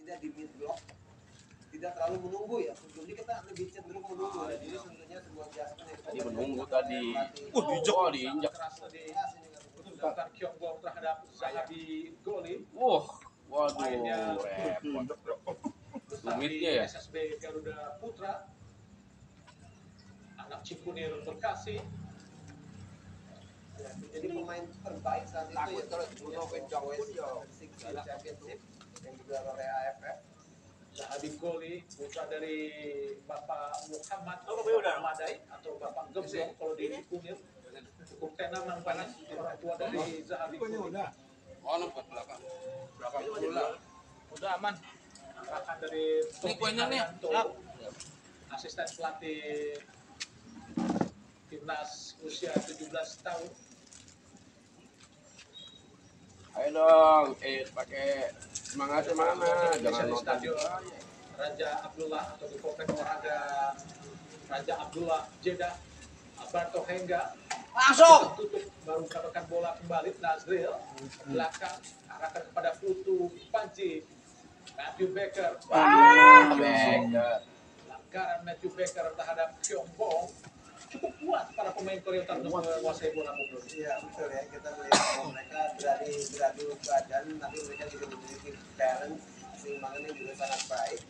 tidak di mid block, tidak terlalu menunggu ya. Sebelumnya kita lebih cenderung menunggu ya. Jadi tentunya sebuah adjustment yang tadi menunggu tadi. Diinjak. Melakukan Kyongbong terhadap Zahabi Goli. Waduh, repot. Sumitnya ya. SSB Garuda Putra. Anak Cikunir Bekasi. Ya, jadi pemain terbaik saat itu ya terus Bruno Championship yang digelar oleh AFF. Zahabi Goli putra dari Bapak Muhammad Madai atau Bapak Gemblong kalau di Kunir. Cukup tenar nampaknya orang tua dari Zahabi Goli. Udah aman. Angkatan dari Kuenya nih. Asisten pelatih timnas usia 17 tahun. Ayo dong, pakai semangatnya mana? Jangan nonton Stadion Raja Abdullah atau di komplek olahraga Raja Abdullah Jeddah. Alberto Hengga Masuk. tutup baru mendapatkan bola kembali. Nazril belakang arahkan kepada Putu Panji. Matthew Baker. Baker. Langgaran Matthew Baker terhadap Kyongbong. Cukup kuat para pemain Korea Utara untuk menguasai bola mundur. Iya betul ya, kita melihat bahwa mereka beradu badan, tapi mereka juga memiliki balance, keseimbangannya juga sangat baik.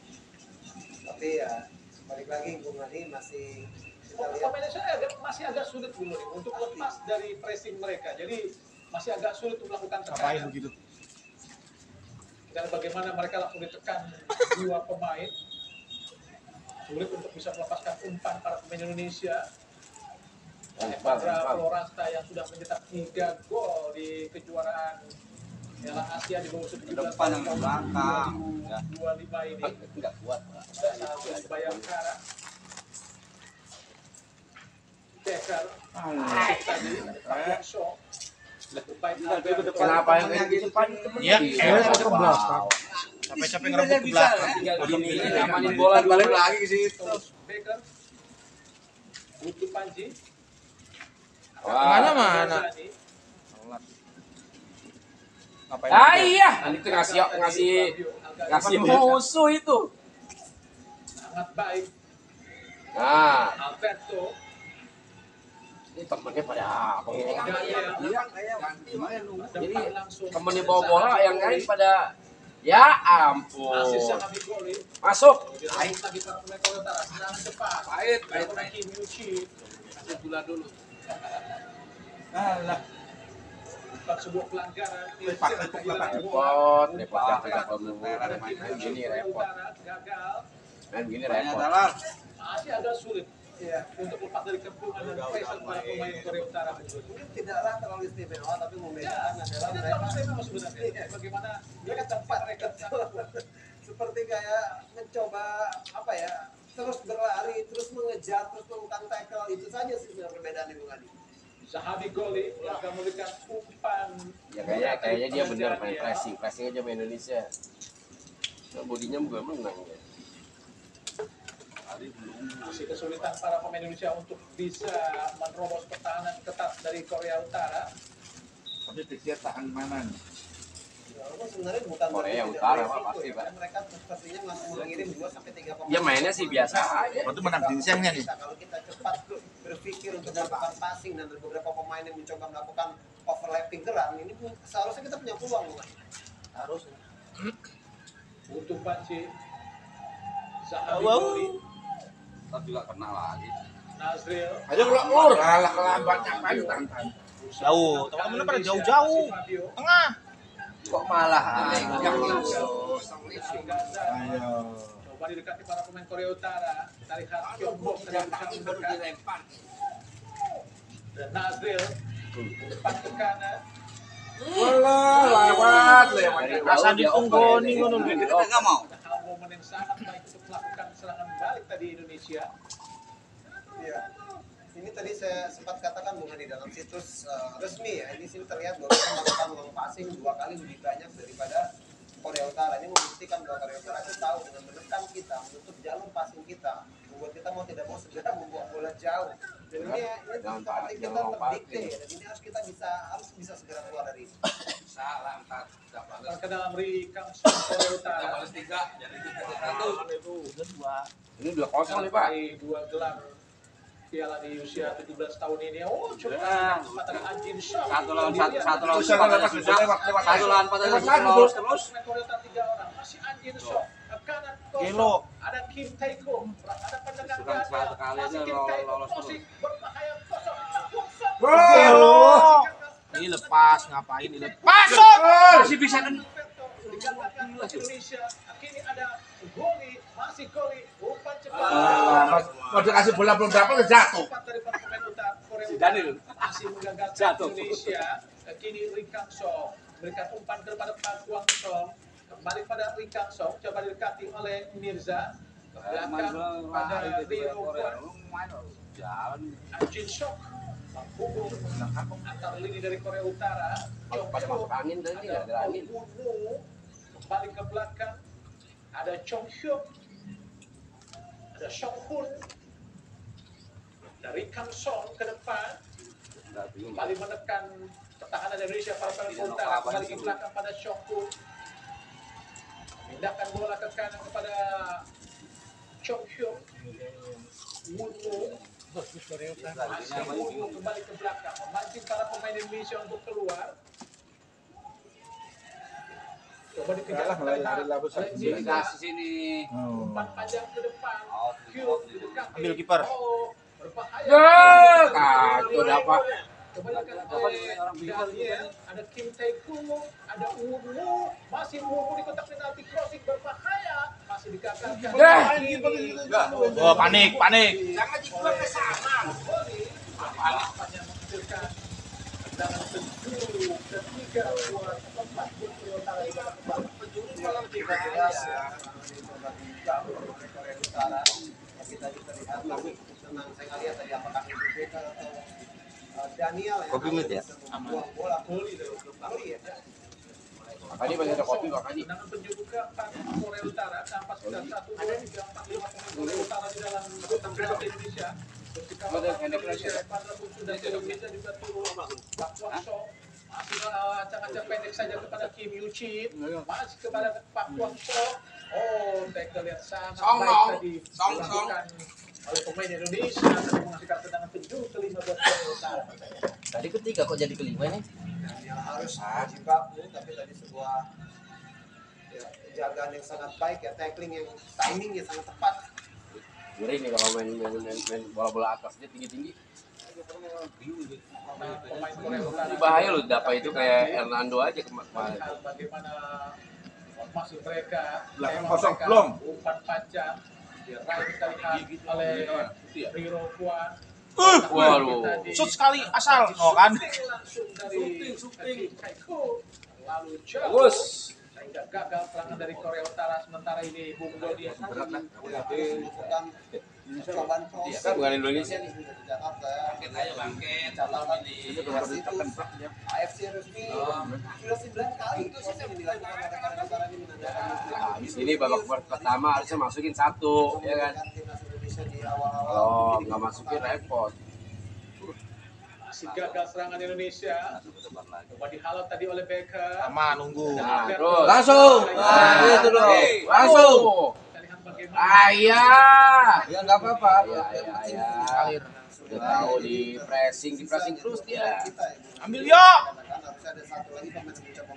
Tapi ya balik lagi Bung Adi masih kita lihat Indonesia masih agak sulit dulu nih untuk lepas dari pressing mereka. Jadi masih agak sulit untuk melakukan tekanan. Begitu? Dan bagaimana mereka langsung ditekan dua pemain. Sulit untuk bisa melepaskan umpan para pemain Indonesia. Evandra Florasta yang sudah mencetak 3 gol di kejuaraan Piala Asia di bawah 17 Depan yang belakang. 2025 ini. Enggak kuat. Sangat Bayangkara. Becker. Tadi Pak Show. Kenapa yang kayak gitu Pan? Iya, ke belakang. Capek-capek ngerebut ke belakang. Gini amanin bola balik lagi ke situ. Becker. Putu Panji. Tengahnya mana? Iya, itu ngasih musuh itu. Sangat baik. Nah, Alberto. ini temennya pada apa? Jadi Temennya bawa bola yang lain pada ya ampun. Asis Zahabi Goli. Masuk. Lagi para pemain Korea Utara serangan cepat. Pahit. Kim Yuchi. Kasih gula dulu. Alah. Bukan sebuah pelanggaran. Repot main gini repot. Gagal. Main gini repot. Masih agak sulit ya untuk lepas dari kepungan dan pressure para pemain Korea Utara. mungkin tidaklah terlalu istimewa, tapi membedakan adalah Ini mereka terlalu istimewa sebenarnya. Bagaimana mereka cepat mereka seperti kayak mencoba apa ya, terus berlari, terus mengejar, terus melakukan tackle, itu saja sih sebenarnya perbedaannya Bung Adi. Zahabi Goli yang akan memberikan umpan. Ya kayaknya dia benar main pressing aja main Indonesia. Nah, bodinya juga menang ya. Masih kesulitan para pemain Indonesia untuk bisa menerobos pertahanan ketat dari Korea Utara. Tapi pikir tahan mana nih? Ya, walaupun sebenarnya bukan Korea berarti Utara, tidak Pak, beresiko pasti, ya, Pak. karena mereka sepertinya masih mengirim 2 sampai 3 pemain. Ya mainnya sih biasa aja. Waktu menang gingsengnya nih. Kalau kita cepat berpikir untuk melakukan passing dan ada beberapa pemain yang mencoba melakukan overlapping gerak, ini seharusnya kita punya peluang, Bung. Harus. Untuk Panci. Zahabi Goli. Ntar juga kena lagi. Nazril. Ayo keluar. Kalah kelabat ngapain tantan. Jauh, teman-teman pada jauh-jauh. Tengah. Kok malah Ayo. Coba didekati para pemain Korea Utara. Dari Kyongbong dan dilempar. Dan Nazril depan ke kanan. lewat. Asal ditunggoni ngono. Kita enggak mau. Ada hal momen yang sangat baik untuk melakukan serangan balik tadi Indonesia. Iya. Ini tadi saya sempat katakan Bung Adi dalam situs resmi ya. Ini sini terlihat bahwa kita melakukan long passing 2 kali lebih banyak daripada Korea Utara. Ini membuktikan bahwa Korea Utara itu tahu dengan menekan kita, menutup jalur passing kita, membuat kita mau tidak mau segera membuat bola jauh. Dan ini seperti kita terdikte ya. Dan ini harus kita harus bisa segera keluar dari ini. Salah 4 ke dalam Ri Kang Song Korea Utara. Ini 2-0 nih Pak. Meraih 2 gelar piala di usia 17 tahun ini. Oh, coba kesempatan Anjin Shot. Satu lawan empat aja susah. Satu lawan empat aja susah lolos terus. Pemain Korea Utara 3 orang. Masih Anjin Shot. Kanan Gelo. kosong. Ada Kim Taeko. Ada pendengar Sudah satu kali aja lolos terus. Berbahaya kosong. Kosong. Gelo. Ini lepas, ngapain dilepas? Masih bisa kan? Dikatakan Indonesia. Kini ada Goli. Masih Goli. Umpan cepat. Mau dikasih bola belum dapat jatuh. Cepat dari pemain utara Korea Si Utara. Daniel. Masih menggagalkan Jatuh. Indonesia. Kini Ri Kang Song berikan umpan kepada Pak Kwang Song. Kembali pada Ri Kang Song, coba didekati oleh Mirza. Ke belakang pada Rio Kwan. Jalan. Anjin Shok menghubung antar lini dari Korea Utara. Pada masuk angin tadi ya, ada angin. Woo kembali ke belakang. Ada Chong Hyuk, ada Song Hun, dari Kang Song ke depan. Kembali menekan pertahanan Indonesia para pemain utara. Kembali ke belakang pada Song Hun. Pindahkan bola ke kanan kepada Chong Hyuk. Woo masih Woo kembali ke belakang, memancing para pemain Indonesia untuk keluar. Coba dikejar oleh Mirza. Kasih sini. Umpan panjang ke depan. Hyuk didekati. Ambil kiper. Oh, berbahaya. Kacau dapat. Coba didekati oleh Daniel. Ada Kim Tae-ku, ada Woo, masih Woo di kotak penalti, crossing berbahaya, masih digagalkan. Oh, panik. Jangan dibuat ke sana. Panjang menghasilkan tendangan penjuru ketiga buat tempat Korea Utara di babak kedua. jelas ya coba digabung oleh Korea Utara. Kita bisa lihat tapi senang saya lihat tadi apakah itu Beka atau Daniel yang Kopi mit ya? bisa membuang bola goli dari klub Bali ya. Makanya masih ada kopi Pak Kadi. Tendangan penjuru keempat Korea Utara tanpa sudah 1, 2, 3, 4, 5 pemain Korea Utara di dalam kotak Indonesia. Ketika Indonesia pada pun sudah Indonesia juga turun. Pak Kwangso masih acak-acak pendek saja kepada Kim Yu Chin, masih kepada Pak Kwangso. Oh, tackle yang sangat baik tadi dilakukan oleh pemain Indonesia dan menghasilkan tendangan penjuru kelima buat Korea Utara. Tadi ketiga kok jadi kelima nih? Daniel harus berjibaku tapi tadi sebuah ya, penjagaan yang sangat baik ya, tackling yang timing yang sangat tepat. Ngeri nih kalau main bola-bola atas dia tinggi-tinggi. Pemain Korea Utara Ini bahaya loh, dapat itu kayak Hernando aja kemarin. lihat bagaimana masuk mereka Belakang tembak kosong, mereka, belum. umpan panjang diraih terlihat oleh Rio Kwan. Waduh. Shoot sekali asal. Oh kan. Langsung dari Taeko lalu jauh Bagus. sehingga gagal serangan dari Korea Utara. Sementara ini Bung Dodi Ya, bukan percobaan Iya kan bukan Indonesia nih. di Jakarta ya. Catatan di AFC resmi sudah 9 kali itu sih yang dilakukan oleh Korea Utara ini menandakan Habis ini babak pertama harusnya masukin 1, ya kan? timnas Indonesia di awal-awal. Kalau nggak masukin repot. masih gagal serangan Indonesia. Coba dihalau tadi oleh Beckham. Sama nunggu. Nah, terus. Langsung. Nah, gitu dong. Langsung. Kita lihat bagaimana Ayah. Ya nggak apa-apa. Ya. Udah tahu di pressing terus dia. Ambil yuk. Harusnya ada satu lagi pemain yang mencoba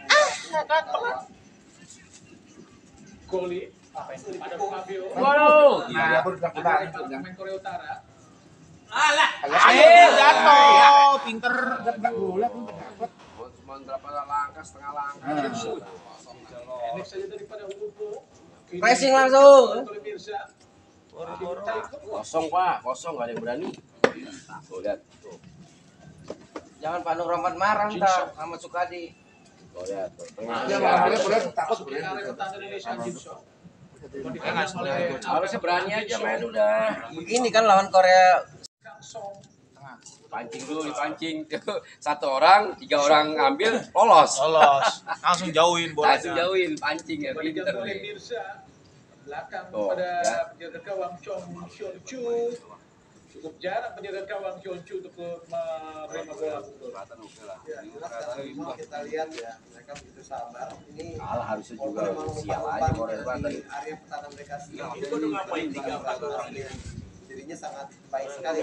Goli ada Fabio. Waduh. Nah, baru Ada pemain Korea Utara. Jatuh. Pinter. Cuma berapa langkah, setengah langkah. Pendek saja daripada Wubu. Pressing langsung. Oleh Mirza. Kosong Pak, kosong nggak ada yang berani. Tuh lihat, tuh. Jangan Pak Nur Rahmat marah ntar sama Sukadi. Tuh lihat, tuh. Tengah. Dia boleh takut boleh. Area pertahanan Indonesia Jimso. Harusnya berani aja main udah. Begini kan lawan Korea. Kang Song. Pancing dulu, dipancing. 1 orang, 3 orang ngambil, lolos. Langsung jauhin bolanya. Langsung jauhin, pancing ya, Berikan pinter oleh nih. Mirza. Belakang Tuh, pada ya. penjaga gawang Chong Hyun Chu. Cukup jarang penjaga gawang Kyonchu untuk menerima bola. Ya, jelas kalau memang kita lihat ya, mereka begitu sabar. Ini Kalah harusnya juga walaupun memang sial aja umpan-umpan Korea Selatan. di area pertahanan mereka sendiri. Dirinya sangat baik sekali.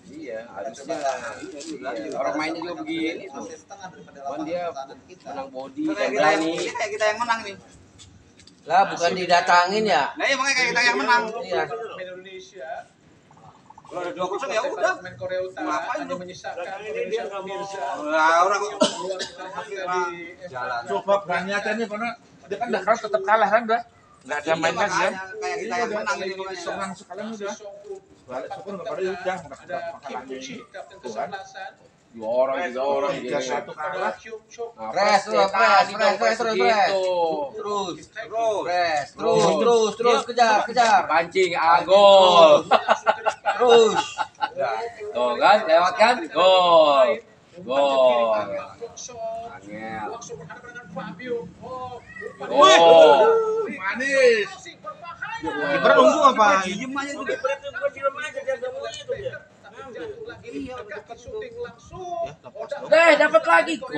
Iya, harusnya iya. Orang mainnya juga begini tuh. Cuman dia menang body dan berani. Kayak kita yang menang nih. Lah bukan didatangin ya. Nah, iya makanya kayak kita yang menang. Iya. Indonesia. Kalau ada 2-0 ya udah. Pemain Korea Utara Ngapain hanya lu? menyisakan Indonesia Mirza. Lah orang Jalan. Coba berani aja nih karena dia kan udah kalah tetap kalah kan udah. Nggak ada main lagi kan. kayak kita yang menang ini makanya. Senang sekalian udah. Balik syukur nggak pada udah Ada Kim Puchi, kapten Tuh kan. kesebelasan. 2 orang, 3 orang Tiga gitu. satu kalah. Ada Kyung Chok. Nah, Press, ya, press, tadi press, dong, press, terus, gitu. Terus, kejar. Pancing, gol. Terus. Tuh kan, lewat kan, gol. Gol. Angel. Langsung berhadapan dengan Fabio. Oh. Manis. Kiper nunggu apa? Diem aja tuh. Dapat lagi kok.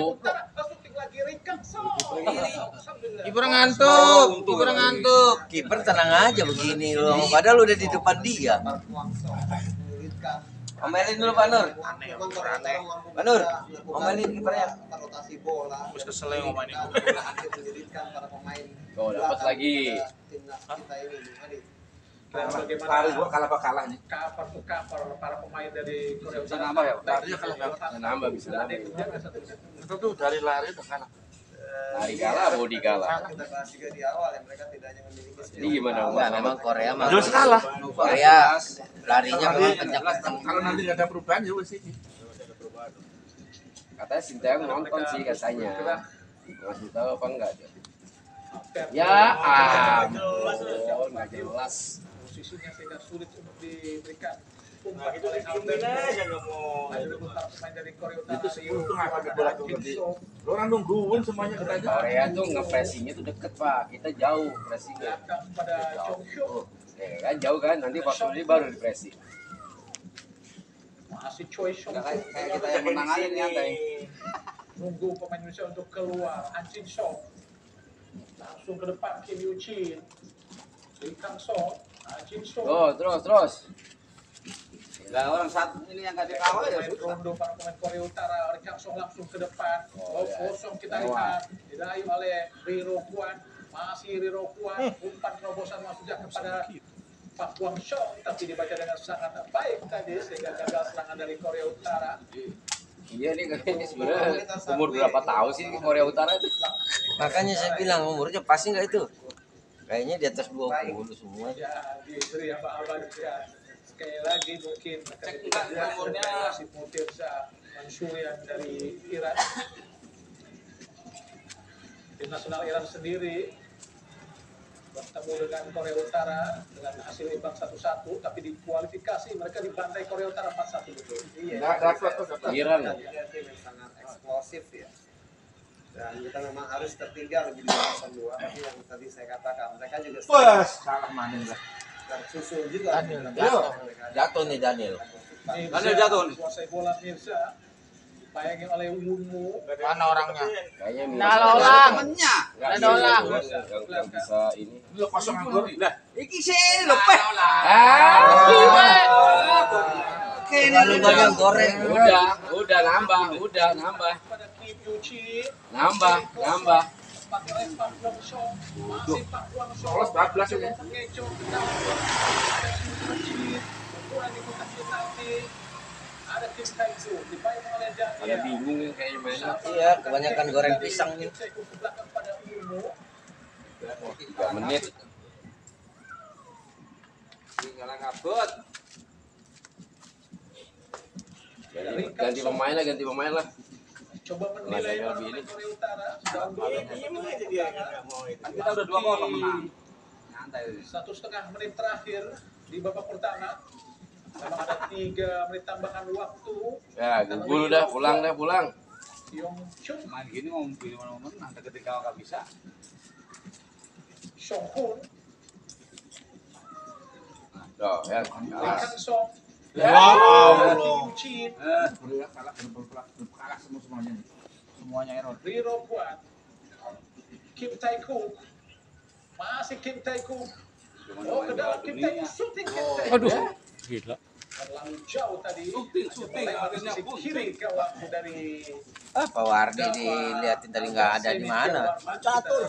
Kiper ngantuk. Kiper ngantuk. Kiper tenang aja begini loh. Padahal udah di depan dia. Omelin dulu Pak Nur. Pak Nur, omelin kipernya. Rotasi bola. Terus kesel yang ngomongin. Menyulitkan para pemain. Tuh, dapat lagi. Timnas kita ini, Bung Adi. Dan Lari bagaimana gua kalah apa kalah nih. cover to cover para pemain dari Korea Bisa Utara. nambah ya? Larinya kalau Nambah, bisa nambah. itu tuh dari lari tuh kalah. Lari kalah, body kalah. Kita bahas juga di awal ya, mereka tidak hanya memiliki Jadi gimana? Enggak, memang Korea mah. Jelas kalah. Korea larinya memang kencang-kencang. Kalau nanti nggak ada perubahan ya wes ini. Katanya Sintayong nonton sih katanya. Ngasih tahu apa enggak dia? Ya ampun, nggak jelas. Posisinya sehingga sulit untuk diberikan umpan oleh Albert. Ada para pemain dari Korea Utara. Itu untung apa ada bola tuh gede. Lo orang nungguin semuanya katanya. Korea tuh nge-pressingnya tuh deket pak, kita jauh pressingnya. Belakang pada Chong Hyuk. Ya kan jauh kan, nanti pas ini baru di pressing. Masih Choi Chong Kayak Hyuk. kita yang menang aja nih nyantai. Nunggu pemain Indonesia untuk keluar. Anjing Song. Langsung ke depan Kim Yu Chin. Lee Kang Song. Anjing Song. Oh terus. Lah orang satu ini yang kasih kawal ya Pemain rondo para pemain Korea Utara. Lee Kang Song langsung ke depan. Oh, ya. Kosong kita lihat. Diraih oleh Riro Kwan. Masih Riro Kwan. Umpan terobosan masuknya kepada Pak Kwang Song. Tapi dibaca dengan sangat baik tadi. Sehingga gagal serangan dari Korea Utara. Iya nih kayaknya sebenarnya umur berapa tahun sih Korea Utara itu? Makanya saya bilang umurnya pasti nggak itu. Kayaknya di atas 20 semua. Ya, diberi abang-abang ya. Sekali lagi mungkin kita lihat si Mutirza Mansurian dari Iran. Tim nasional Iran sendiri bertemu dengan Korea Utara dengan hasil imbang 1-1, tapi di kualifikasi mereka dibantai Korea Utara 4-1 betul. Iya, Nggak dapat tuh dapat. Iran. Dia tim yang sangat eksplosif ya. Dan kita memang harus tertinggal lebih dari 0-2. Tapi yang tadi saya katakan, mereka juga Wah, kalah maning lah. dan susul juga. Jatuh nih Daniel. Daniel jatuh nih. Kuasai bola Mirza. Bayangin oleh Wunmu. Mana orangnya? Kayaknya Nah, Lolang. Temennya. Nggak Ada orang. yang bisa ini. Lu kosong anggur. Lah, iki sih lho, Peh. Lalu banyak goreng. Udah nambah. Pada Kim Yuchi. Nambah. Pakai oleh Pak Kwang Song. Masih Pak Kwang Song. Lolos 14 ini. Mengecoh ke dalam. Ukuran dibuka penalti. Ada Kim Tae-soo. Dibayang oleh Ada Daniel. bingung yang kayaknya mainnya. Iya, kebanyakan goreng pisang nih. Ke belakang pada Wunmu. 3 menit. Tinggal ngabut. Ganti pemain lah. Coba menilai Nggak ada para lebih ini. pemain Korea Utara. Sudah unggul. Kan kita udah 2-0 menang. Nyantai. 1,5 menit terakhir di babak pertama. Memang ada 3 menit tambahan waktu. Ya, gugul udah, pulang. Yong Chung, Main gini mau pilih mana mau menang, tapi ketika nggak bisa. Song Hun, Tuh, ya. Lee Kang Song. Ya Allah. Chin. Kalah semuanya nih. Semuanya error. Riro Kuat. Kim Tae Kook. Masih Kim Tae Kook. Oh, ke dalam Kim Tae Kook. Shooting Kim Tae Kook. Aduh. Gila. Terlalu jauh tadi. Shooting, akhirnya Sisi kiri gawang dari Apa Wardi diliatin tadi nggak ada di mana? Catur.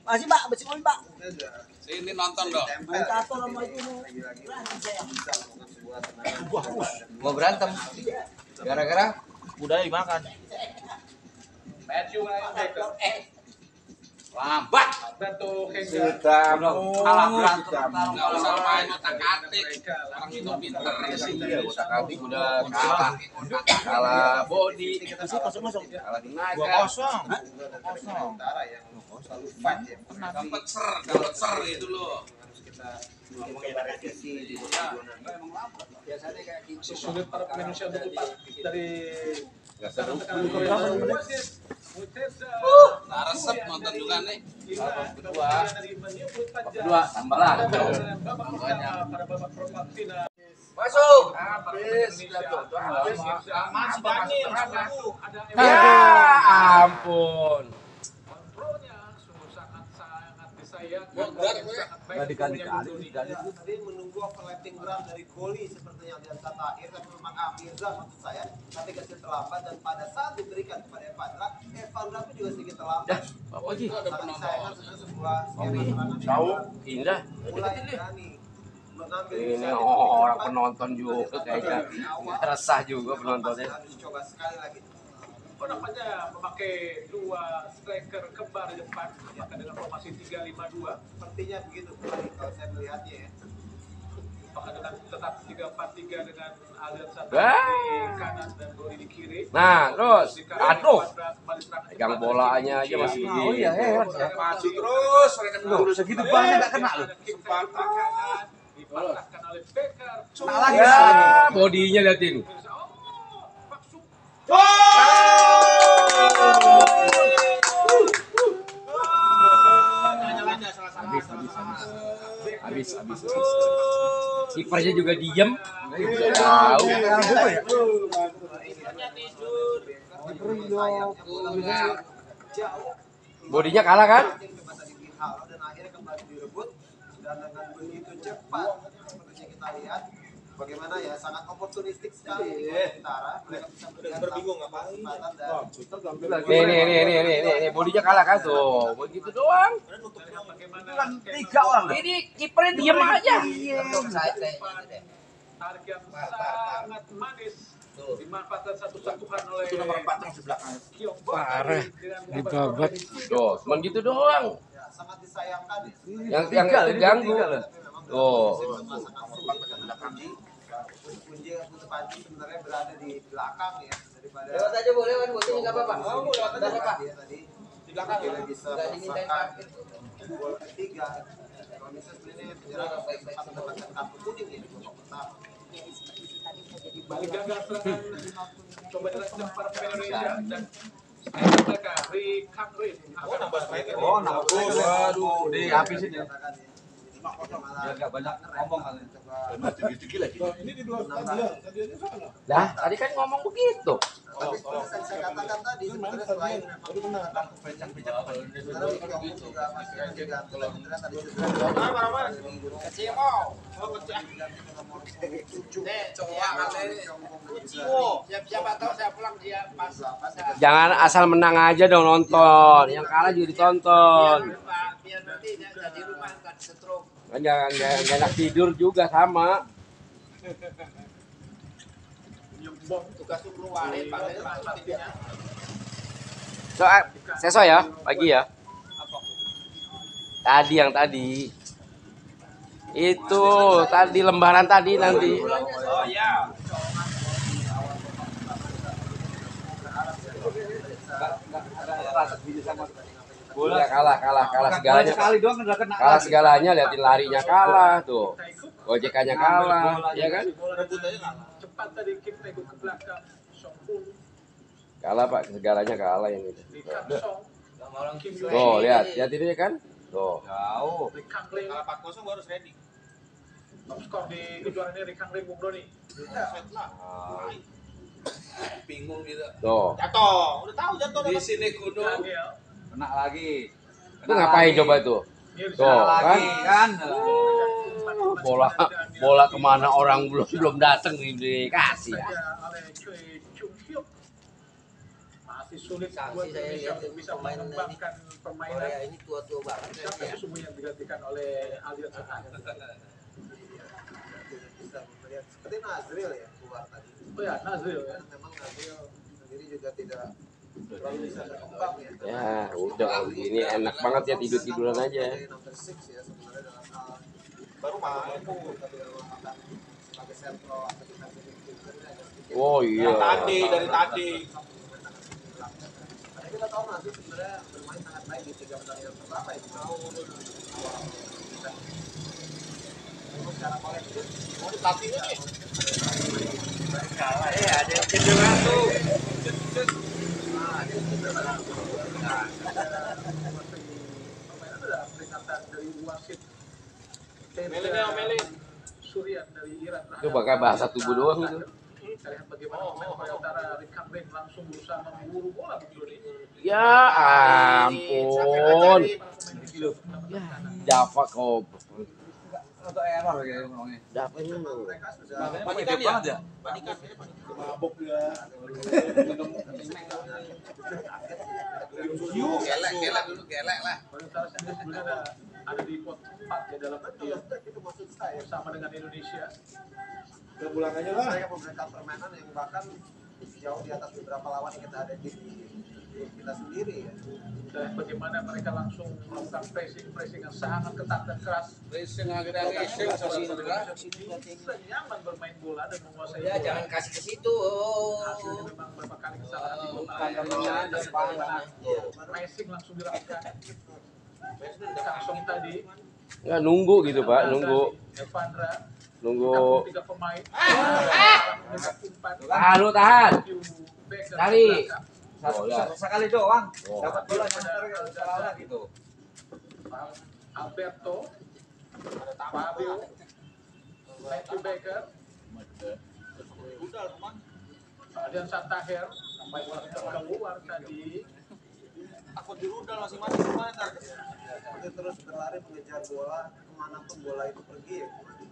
Masih Pak, masih ngopi Pak. Sini nonton dong. Main catur sama itu. Mau berantem? Gara-gara Udah dimakan. Matthew Ryan Baker. Lambat. Alberto Henga. Kalah berantem. Nggak usah main otak-atik. Orang itu pinter. Iya, otak-atik udah kalah body, Masuk. kalah tenaga. 2-0. Utara yang selalu fight ya. Dapat ser itu loh. Harus kita revisi di Biasanya kayak gitu. Si sulit para pemain Indonesia untuk lepas dari Nggak seru. tekanan Korea. Nah, resep nonton juga nih. Kedua, tambah lah. Pada babak perempat final. masuk. Masih Daniel. Ya ampun. Kontrolnya sungguh sangat disayang. Tadi kali-kali. tadi menunggu overlapping ground dari Koli seperti yang dia kata akhir, tapi memang Mirza maksud saya tapi kasih terlambat, dan pada saat diberikan kepada Evandra pun juga sedikit terlambat. Apa sih? Sangat disayangkan sebenarnya sebuah skema serangan Tahu? yang Indah. mulai berani mengambil Ini inisiatif orang cepat. penonton juga kayaknya resah juga penontonnya. Harus coba sekali lagi. Nampaknya memakai dua striker kembar di depan, maka dengan formasi 3-5-2, Sepertinya begitu kalau saya melihatnya ya. maka dengan tetap 3-4-3 dengan aliran satu Wah. di kanan dan Dori di kiri. Nah, terus, Di kanan, aduh, kembali serangan pegang cepat bolanya dari aja masih Kim begini. Ji. iya, heran ya. Maju terus mereka tuh. Segitu banyak nggak kena loh. Kim Tae Kook di kanan, dipatahkan oleh Becker. lagi. Ya, bodinya liatin. Oh, Pak Su. Habis. Kipernya juga diem. Tahu. Bodinya kalah kan? Dan akhirnya kembali direbut, dan dengan begitu cepat seperti kita lihat bagaimana ya, sangat oportunistik sekali Utara. Mereka bisa berbingung kesempatan dan Nih, bodinya kalah kan tuh. Begitu doang. Bagaimana Tiga orang. Ini kipernya diem aja. tarik yang sangat manis dimanfaatkan satu sentuhan oleh Itu nomor 4 yang sebelah kanan. Kyung Parah. dengan Dibabat. Tuh, cuman gitu doang. ya, sangat disayangkan ya. Yang terganggu. Tuh. Kunci untuk Panji sebenarnya berada di belakang ya, daripada Lewat aja boleh kan, buatnya nggak apa-apa. Oh, lewat aja Pak. Dia tadi Di belakang kira bisa nggak dimintain merasakan parkir. gol ketiga. Kalau misalnya sebenarnya penyerangan sempat mendapatkan kartu kuning ya di babak pertama. balik gagal serangan coba dilakukan para pemain Indonesia dan striker mereka Ri Kang Rin Oh, nambah gol. Waduh, dihabisin ya. Katakan ya. Biar nggak banyak ngomong kali. Tinggi lagi. Lah, tadi kan ngomong begitu. Tapi seperti yang saya katakan tadi, sebenarnya selain memang sebenarnya di Tiongkok juga masih ada gantung. Sebenarnya tadi Siapa tahu saya pulang dia pas. Jangan asal menang aja dong nonton. Yang kalah juga ditonton. Biar nanti jadi rumah nggak stroke. Kan jangan enak tidur juga sama. Tugas tuh keluarin pakai So, seso ya, pagi ya. Tadi yang tadi. Itu tadi lembaran tadi nanti. Oh iya. Udah kalah segalanya. Sekali doang udah kena. Kalah segalanya, liatin larinya kalah tuh. Gojekannya kalah, ya kan? cepat tadi Kim Tae Kook ke belakang Song Kun Kalah Pak, segalanya kalah yang itu. Ri Kang Song Kim Yue, Tuh, lihat ini kan? Tuh. Jauh. Ri Kang Rin Kalau 4-0 harus ready. Top skor di kejuaraan ini Kang Rim Bung Doni. Bingung gitu. Tuh. Jatuh. Udah tahu jatuh. Di sini gunung. Daniel. Kena lagi. Itu ngapain coba tuh? Mirza. Tuh, kan? Kan. Bola kemana orang belum datang dikasih. Saja oleh Choi Chung Hyuk. Masih sulit Sanksi buat saya Indonesia lihat untuk bisa pemain mengembangkan permainan. Korea ini tua-tua banget. Siapa sesungguhnya yang digantikan oleh Alian Setan? Bisa melihat seperti Nazril ya keluar tadi. Oh ya, Nazril ya. Memang Nazril sendiri juga tidak terlalu bisa berkembang ya. Ya, udah kalau begini enak banget ya tiduran aja. Number 6 ya sebenarnya dalam hal Baru mampu. tapi dalam hal sebagai sentro atau kita sedikit. Oh iya. Dari tadi. Karena kita tahu Nazril sebenarnya bermain sangat baik di 3 pertandingan pertama itu. Secara kolektif, Latihnya nih. Ada yang cedera tuh. Permainan ada peringatan dari wasit. Melin. Surian dari Iran. Itu pakai bahasa tubuh doang itu. Kita lihat bagaimana pemain Korea Utara Kang Rim langsung berusaha memburu bola Bung Doni. Ya ampun. Java kok. Atau error ya ngomongnya. Dapatnya. mereka sudah Panikan banget ya. Mabok dia. Gelek dulu gelek lah. Korea Utara sendiri sebenarnya ada di pot 4 ya dalam betul, artian itu maksud saya. bersama dengan Indonesia. Udah pulang aja lah. Mereka memberikan permainan yang bahkan jauh di atas beberapa lawan yang kita ada di kita sendiri ya. Dan bagaimana mereka langsung melakukan pressing yang sangat ketat dan keras. Racing akhirnya racing Senyaman bermain bola dan menguasai Ya bola. jangan kasih ke situ. Hasilnya memang beberapa kali kesalahan di bola. Pressing langsung dilakukan. Langsung tadi. Nggak nunggu gitu Pak, nunggu Evandra. nunggu. 3 pemain. Tahan. Tari. sekali doang. Oh. Dapat bola nyantar salah gitu. Alberto, Fabio, Matthew Baker, Adrian Santaher, sampai bola sudah keluar tadi. Takut di rudal masing-masing kemana? Seperti terus berlari mengejar bola kemanapun bola itu pergi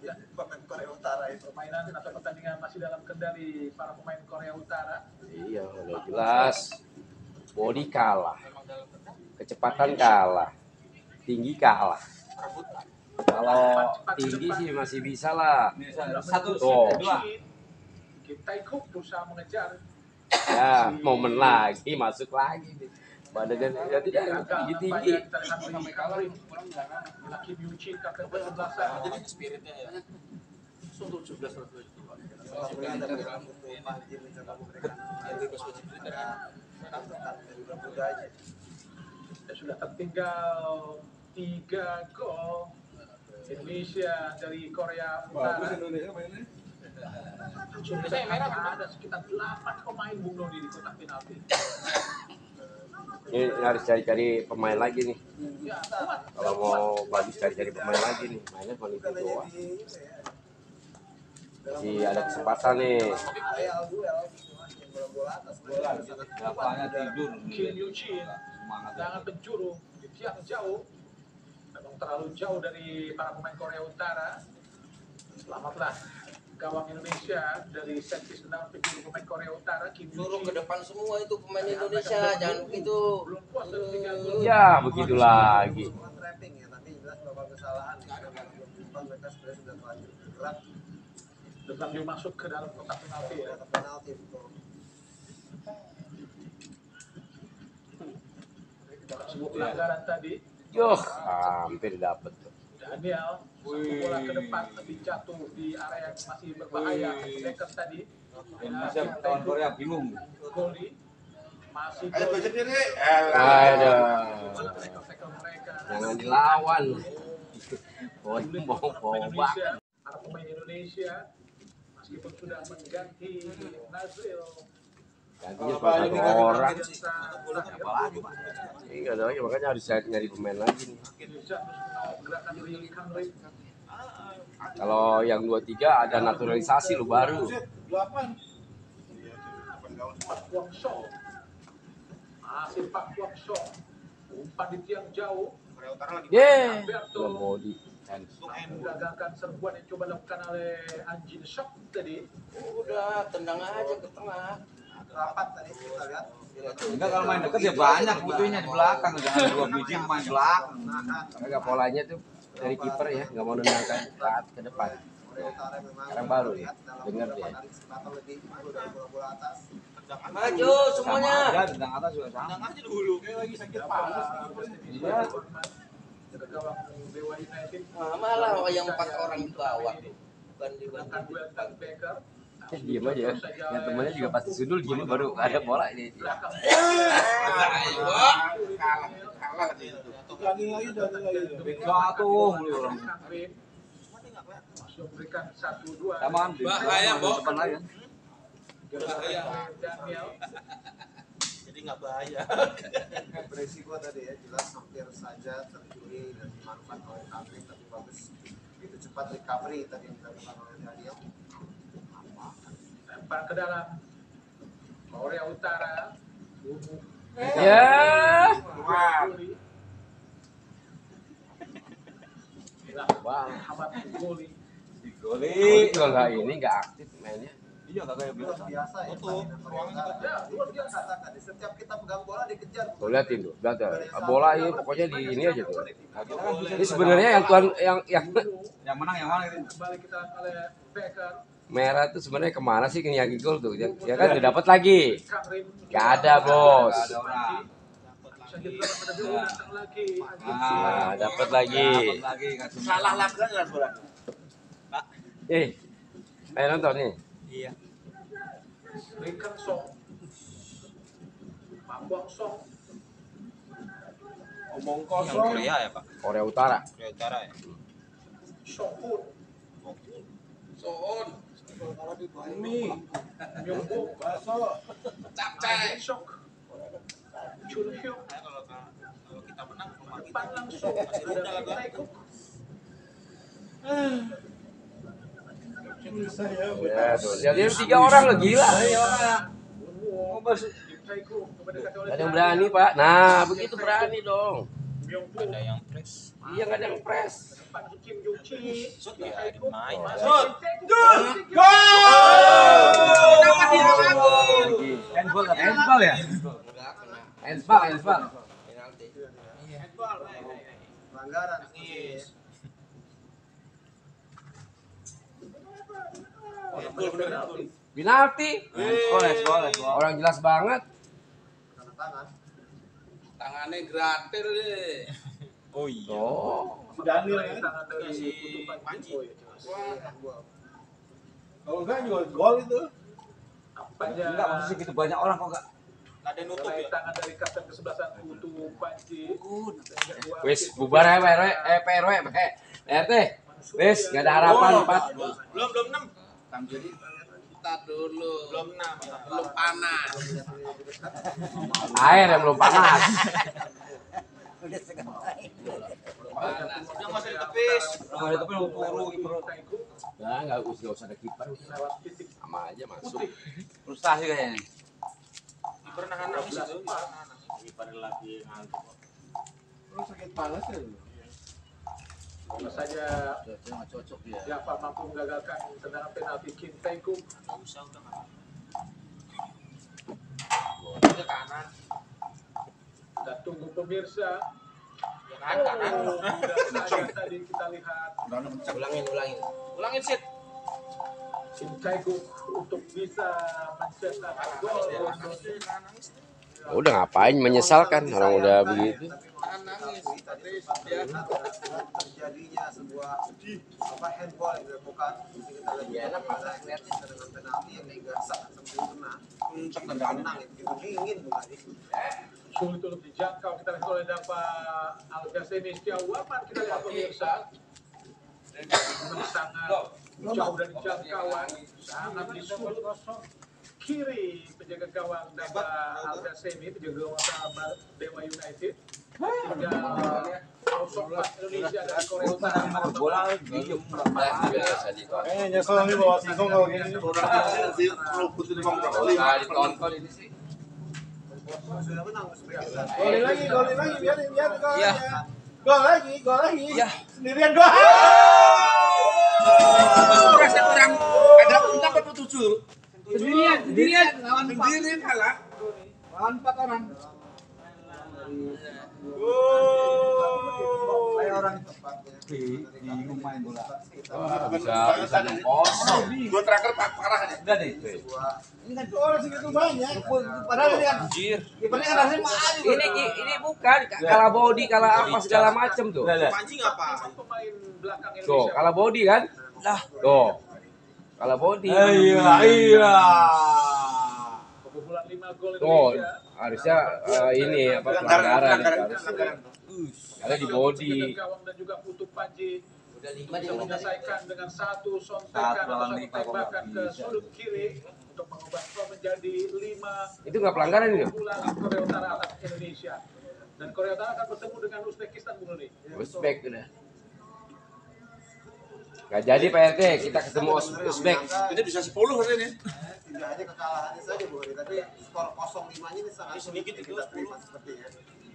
ya. Pemain Korea Utara itu. Permainan atau pertandingan masih dalam kendali para pemain Korea Utara. Iya, udah jelas. Body kalah. Kecepatan kalah. Tinggi kalah. Kalau tinggi sih masih bisa lah. Satu, Tuh. dua. Kita ikut berusaha mengejar. Ya, momen lagi masuk lagi. Badannya ya tidak tinggi-tinggi. Kita lihat sampai Kamrin. Laki Yucin kapten kesebelasan. Jadi spiritnya ya. Untuk 17 Alhamdulillah dari rambut Panji mencoba memberikan tanggapan dari muda aja. Dan sudah tertinggal 3 gol Indonesia dari Korea Utara. Indonesia mainnya. Sudah ada sekitar 8 pemain Bung Doni di kotak penalti. Ini harus cari-cari pemain lagi nih. Ya, kuat. Kalau mau bagus cari-cari pemain lagi nih. Mainnya cuma itu Bukan hanya doang. di ini ya. Masih ada kesempatan nih. Real duel yang bola-bola atas mereka sangat kuat. Bapaknya tidur. Kim Yuchin Semangat. sangat penjuru di tiap jauh. Memang terlalu jauh dari para pemain Korea Utara. Selamatlah gawang Indonesia dari set piece tendangan penjuru pemain Korea Utara. Kim Suruh ke Yuchin depan semua itu pemain Indonesia, jangan begitu. belum puas dari 3 gol. Ya, begitu lagi. Semua trapping ya, tapi jelas beberapa kesalahan. Mereka sebenarnya sudah terlanjur gerak Terlanjur masuk ke dalam kotak penalti ya. kotak penalti betul. Sebuah pelanggaran tadi. Yoh, hampir dapet. Daniel satu bola ke depan tapi jatuh di area yang masih berbahaya. Baker tadi. Indonesia lawan Korea bingung. Goli masih Ayo gol. budget diri. Aduh. Tackle mereka. Jangan dilawan. Sulit Mau untuk pemain bawa. Indonesia. Para pemain Indonesia meskipun sudah mengganti Nazril. Gantinya cuma satu orang. Apalagi Iya, ada lagi makanya harus nyari pemain lagi nih. Indonesia terus mengawal gerakan dari Kang Rim. Kalau yang 23 ada naturalisasi lo baru. Pak Kuang Song. Masih Pak Kuang Song. Umpan di tiang jauh. Belum Alberto body. menggagalkan serbuan yang coba dilakukan oleh Anjin Shock tadi. Udah, tendang aja ke tengah. Rapat tadi kita lihat. Enggak, kalau main dekat ya banyak butuhnya di belakang, jangan 2 biji main belakang. Karena polanya tuh dari kiper ya, nggak mau nendangkan saat ke depan. Korea Utara memang Sekarang baru terlihat dalam dengar beberapa dia. kali kesempatan lebih unggul dari bola-bola atas. Maju semuanya. Ya, tendang atas juga sama. Iya. Gawang Dewa United. Malah yang 4 orang di bawah tuh. Bukan di Sedangkan Welton Becker. Diem aja ya. Yang temennya juga pasti sundul gini baru ada bola ini. Belakang. Jatuh mulu orang. Langsung berikan 1-2. Taman. Bahaya, Bo. Depan lagi. Daniel. Jadi nggak bahaya. Beresiko tadi ya, jelas hampir saja tercuri dan dimanfaatkan oleh Kavri, tapi bagus. Itu cepat recovery tadi yang dilakukan oleh Daniel. Lempar ke dalam. Korea Utara. Ya. Bang, Ahmad Goli. Kalau nggak ini nggak aktif mainnya. Iya, kagak kayak Luar biasa. biasa ya, permainan Korea Utara. Ya, luar biasa. Katakan, setiap kita pegang bola dikejar. Tuh liatin tuh, lihat tuh. Bola ini pokoknya di ini aja tuh. Nah, kita kan bisa Ini sebenarnya yang tuan yang yang menang yang mana itu? Kembali kita oleh Becker. merah tuh sebenarnya kemana sih nyaki gol tuh? Ya kan udah dapat lagi. Kamrin. Gak ada bos. Nggak ada orang. Sakit berat pada dia datang lagi. Nah, dapat lagi. Dapat lagi kasih. Salah lakukan nggak bola? Ayo nonton nih. Iya. Berikan Song. Pak Kuang Song. Omong kosong. Korea ya Pak? Korea Utara. Korea Utara ya. Song Un. Soon. Myungbo. Capcay. Shock. Chun Hyuk. Kalau kita menang rumah kita. Depan langsung. Ada Kim Tae-kook. Ya tuh. Jadi 3 orang loh gila. Woo. Kim Tae-kook. Coba dekati oleh Ada yang berani pak. Nah begitu berani dong. Myungbo. Ada yang press. Iya nggak ada yang press. Depan Kim Jong Chi. Shoot ya, main. Handball atau handball ya? Handball, handball. Penalti. Pelanggaran. Penalti. Handball. Orang jelas banget. Tanda tangan. Tangannya gratis deh. Oh iya. Oh. Si Daniel ya. Tangan dari Putu Panji. Oh, ya, jelas. Kalau enggak juga gol itu. Nampaknya Enggak, maksudnya segitu banyak orang kok enggak. Nggak ada nutup mulai ya. tangan dari kapten kesebelasan Putu Panji. Wis bubar ya PRW, PRW, RT. Wis nggak ada harapan Pak. Belum 6. Kita dulu. Belum 6. Belum panas. Air yang belum panas. Panas. Yang masih ditepis. Kalau ada tapi lu turu gitu. Nah nggak usah ada kiper. Lewat titik Sama aja masuk. putih. Frustasi kayaknya. Pernah nangis itu. Lu sakit panas ya. Hanya saja Enggak cocok dia. Java mampu menggagalkan tendangan penalti Kim Tae-kook. Nggak usah udah nggak. Ke kanan. Kita tunggu pemirsa. Kanan. Sudah saja tadi kita lihat Ulangin. Ulangin sit. Kim Tae-kook untuk bisa mencetak gol. Udah ngapain menyesalkan orang udah begitu. Nangis. Terjadinya sebuah handball yang dilakukan. Kita lihat dengan penalti yang digasak sempurna. Tenang itu dingin bukan itu. Sulit untuk dijangkau. Kita lihat oleh Dava Al-Ghazemi Setiawan. Kita lihat pemirsa. Sangat jauh dari jangkauan. Sangat disulut. Kiri penjaga gawang Dava Al-Ghazemi, penjaga gawang Dewa United. Tinggal Indonesia dari Korea Utara. Bola diem biasa ditonton. Kayaknya nyesel nih bawa singkong kalau gini. Nah, ditonton ini sih. Sudah menang Uzbekistan. Golin lagi, biar gol. Iya. Gol lagi. Iya. Sendirian gol. Kurang ada untung 47. Sendirian kalah. Lawan 4 orang. Kayak orang tepatnya. Bingung main bola. Bisa kosong. Gua terakhir parah aja. Udah deh. Ini kan orang segitu banyak. Padahal ini kan Anjir. kipernya kan harusnya maju. Ini bukan kalah body, kalah apa segala macem tuh. Pancing apa? Pemain belakang Tuh, Indonesia. kalah body kan? Lah. Tuh. Kalah body. Iya. Kebobolan 5 gol Tuh, Indonesia. harusnya ini apa pelanggaran harusnya. Ada di body. Gawang dan juga Putu Panji Udah 5 bisa dia menyelesaikan dengan satu sontakan atau satu tembakan ke sudut kiri untuk mengubah skor menjadi 5 Itu nggak pelanggaran itu? keunggulan Korea Utara atas Indonesia. Dan Korea Utara akan bertemu dengan Uzbekistan Bung Doni. Uzbek udah. Gak jadi Pak RT, kita ketemu Uzbek. Ini bisa 10 hari ini. Tidak hanya kekalahannya saja Bu Hadi, tapi skor 0-5 ini sangat sedikit kita terima sepertinya.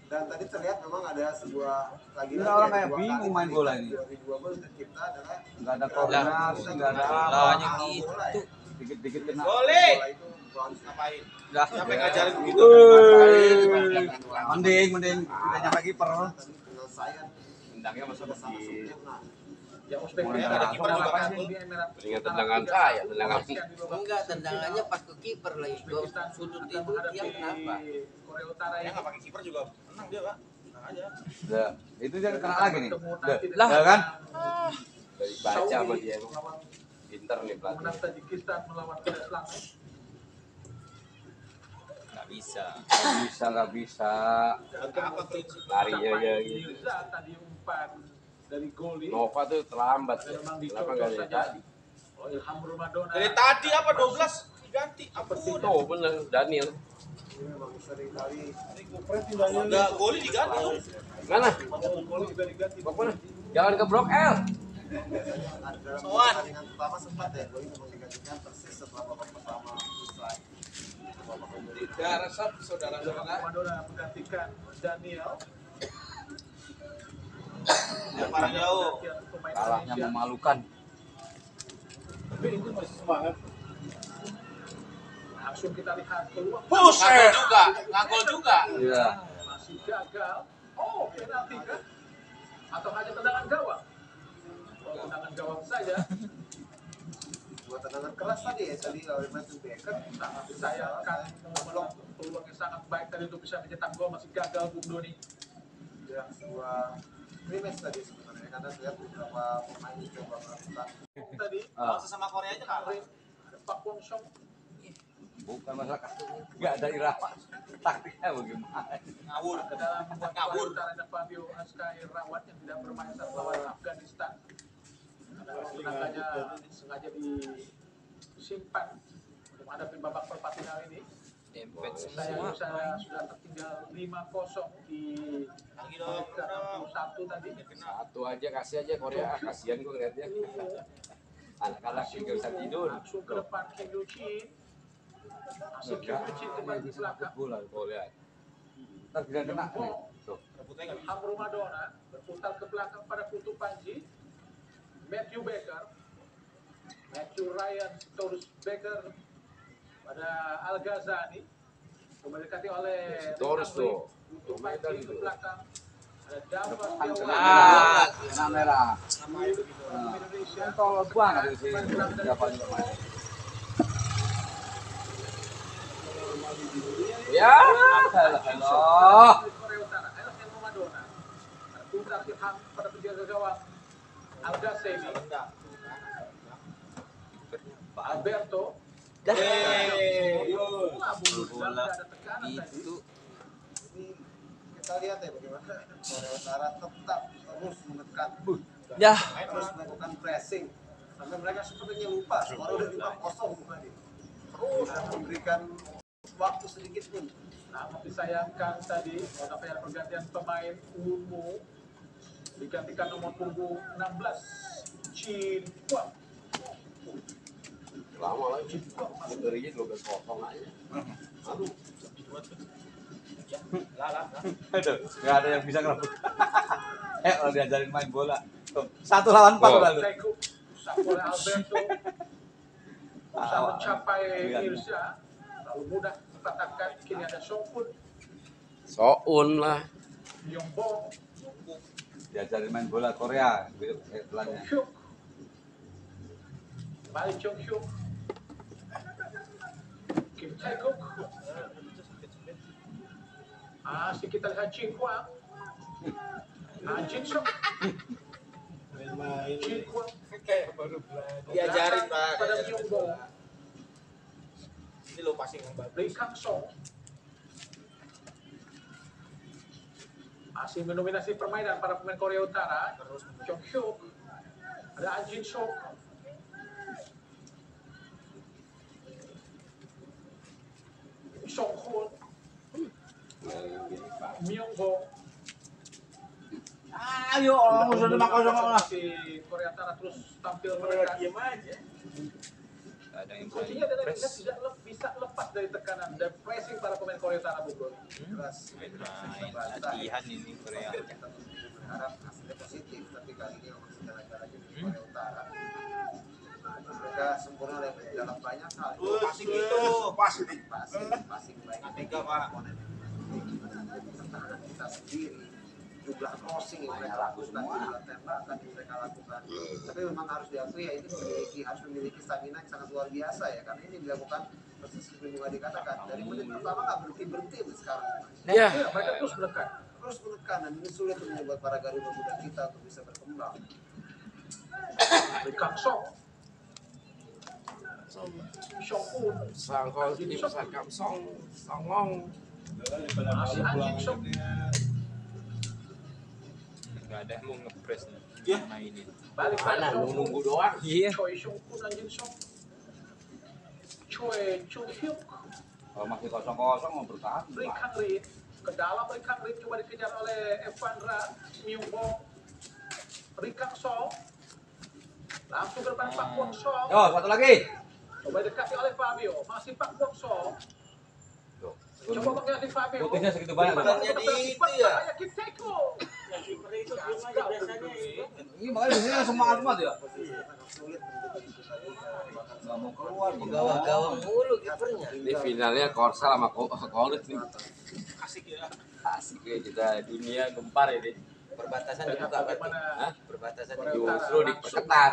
Dan tadi terlihat memang ada sebuah lagi-lagi orang kayak dua bingung kali main bola ini. dari dua gol tercipta adalah Enggak ada koordinasi, enggak ada apa. Lah gitu. Dikit-dikit kena. Boleh. bola itu bounce ngapain? Dah. Siapa yang ngajarin begitu? Mending kita nyampe kiper. Tadi penyelesaian Tendangnya masuk sudah sangat di sempurna. Ya Uzbek Ada kiper juga kan? Ingat tendangan saya, tendangan. Enggak, tendangannya pas ke kiper lagi. Gol sudut itu dia kenapa? Korea Utara Ya yang nggak pakai kiper juga menang dia Pak. Tenang aja. Nah, itu dia kena lagi nih. Lah. Ya kan? Dari baca sama dia emang. Pinter nih pelatih. menang Tajikistan melawan Korea Selatan. Enggak bisa. Nggak bisa. Apa tuh? Larinya ya gitu. Mirza tadi umpan dari goli. Nova tuh terlambat ya. Memang Kenapa dicocok nggak dari saja. tadi? Oh, Ilham Ramadona. Dari tadi apa 12 diganti? Ampun. Oh bener, Daniel. Ini memang sering kali Enggak goli diganti. Mana? Goli juga diganti. Mana? Jangan ke Blok L. dalam pertandingan pertama sempat ya gol memang digantikan persis setelah babak pertama selesai. Babak kedua. Tidak resep saudara-saudara. Ramadona menggantikan Daniel. Parah jauh. Pemain Kalahnya Indonesia. memalukan. Tapi itu masih semangat. Langsung kita lihat peluang. Buset. Ngagol juga. Iya. Masih gagal. Oh, penalti kan? Atau hanya tendangan gawang? Oh, tendangan gawang saja. Dua tendangan keras tadi ya tadi oleh Matthew Baker. Sangat disayangkan peluang yang sangat baik tadi untuk bisa mencetak gol masih gagal Bung Doni. Ya sebuah rematch tadi sebenarnya karena lihat beberapa pemain coba melakukan Tadi Sesama Korea aja kalah. ada Pak Wong Song. Bukan masalah nggak ada irama. Taktiknya bagaimana? Ngawur. Ke dalam membuat Ngawur. Korea ada Fabio Askai Rawat yang tidak bermain saat lawan Afghanistan. Tenaganya sengaja disimpan untuk menghadapi babak perempat final ini. Dempet Saya semua. sudah tertinggal 5-0 di Lagi dong. menit ke-61 tadi. Satu aja kasih aja Korea, kasihan gue ngeliatnya. Anak-anak juga bisa tidur. Langsung ke depan Kim Yoo Chin. Masih Kim Yoo Chin kembali di belakang. Bola. Oh lihat. Ntar tidak kena nih. Tuh. Rebutnya nggak bisa. Ilham Ramadona berputar ke belakang pada Putu Panji. Matthew Baker. Matthew Ryan Torus Baker pada Al Ghazani. Didekati oleh Torus tuh. Putu Panji ke belakang. Ada Damas Kena Dewa. kena merah. Indonesia. Tolong banget itu sih. Siapa juga main. Ya. Halo. Korea Utara, Ilham Ramadona. Terputar Ilham pada penjaga gawang Al Ghazani. Alberto. Bola itu ini kita lihat ya bagaimana Korea Utara tetap terus menekan ya terus melakukan pressing sampai mereka sepertinya lupa skor udah 5-0 tadi terus memberikan waktu sedikit pun. Namun disayangkan tadi ada pergantian pemain Umu digantikan nomor punggung 16 Chin Kuang. Lama lagi. Darinya 12-0 aja. Aduh. Aduh, nggak ada yang bisa ngerebut. Kalau diajarin main bola. Tuh, 1 lawan 4 lalu. Taekwondo oleh Alberto berusaha mencapai Ilsa, lalu mudah dipatahkan. Kini ada Songkun, Soun lah. Myongbong, Diajarin main bola Korea, pelannya. Hyuk, kembali Chong Hyuk, Kim Tae-guk, masih kita lihat Chin Kuang, Jin Sok, Chin Kuang, Diajarin, Pak. pada Myongbong, Ini lo passing yang bagus. Lee Kang Song masih mendominasi permainan para pemain Korea Utara. Chong Hyuk, ada Jin Sok, Song Hoon, Myongbong. Ayo, orang sudah 5-0 lah. Si Korea Utara terus tampil mendekat. Ada yang Kuncinya adalah kita tidak bisa lepas dari tekanan dan pressing para pemain Korea Utara, Bu Bro. Keras. latihan ini Korea. Kita berharap hasilnya positif, tapi kali ini memang segala-galanya di Korea Utara. Mereka sempurna dalam banyak hal. Passing itu, Passing baik. Tiga, Pak. Pertahanan kita sendiri, jumlah crossing yang mereka lakukan, jumlah tembakan yang mereka lakukan. Tapi memang harus diakui ya, ini harus memiliki stamina yang sangat luar biasa ya, karena ini dilakukan persis seperti Bunga dikatakan dari menit pertama nggak berhenti sekarang. Ya. Mereka terus mendekat. Terus menekan dan ini sulit untuk membuat para Garuda muda kita untuk bisa berkembang. Lee Kang Song, Song Hoon, Sangkol tim Sakam Songong. masih Jin Sok, Nggak ada yang mau nge-press mainin. balik pada Mana Song Hoon, nunggu doang. Iya. Choi Sung Kun, Jin Sok, Choi Chung Hyuk, Kalau masih 0-0 mau bertahan. Lee Kang Rin, ke dalam Lee Kang Rin coba dikejar oleh Evandra Myongbong, Lee Kang Song, langsung ke depan Pak Kwon Song, Yo, satu lagi. coba dekati oleh Fabio, masih Pak Kwon Song, coba mengganti Fabio. Putusnya segitu banyak. Bukannya di itu ya? Kim Tae-guk. Ini makanya di sini semangat banget ya. Sangat sulit untuk itu tadi. Nggak mau keluar. Di gawang-gawang mulu kipernya. Ini finalnya Korsel sama Kolut nih. Asik ya. Asik ya, kita dunia gempar ini. Perbatasan Dan dibuka berarti. bagaimana Hah? Perbatasan Korea dibuka. Justru diperketat.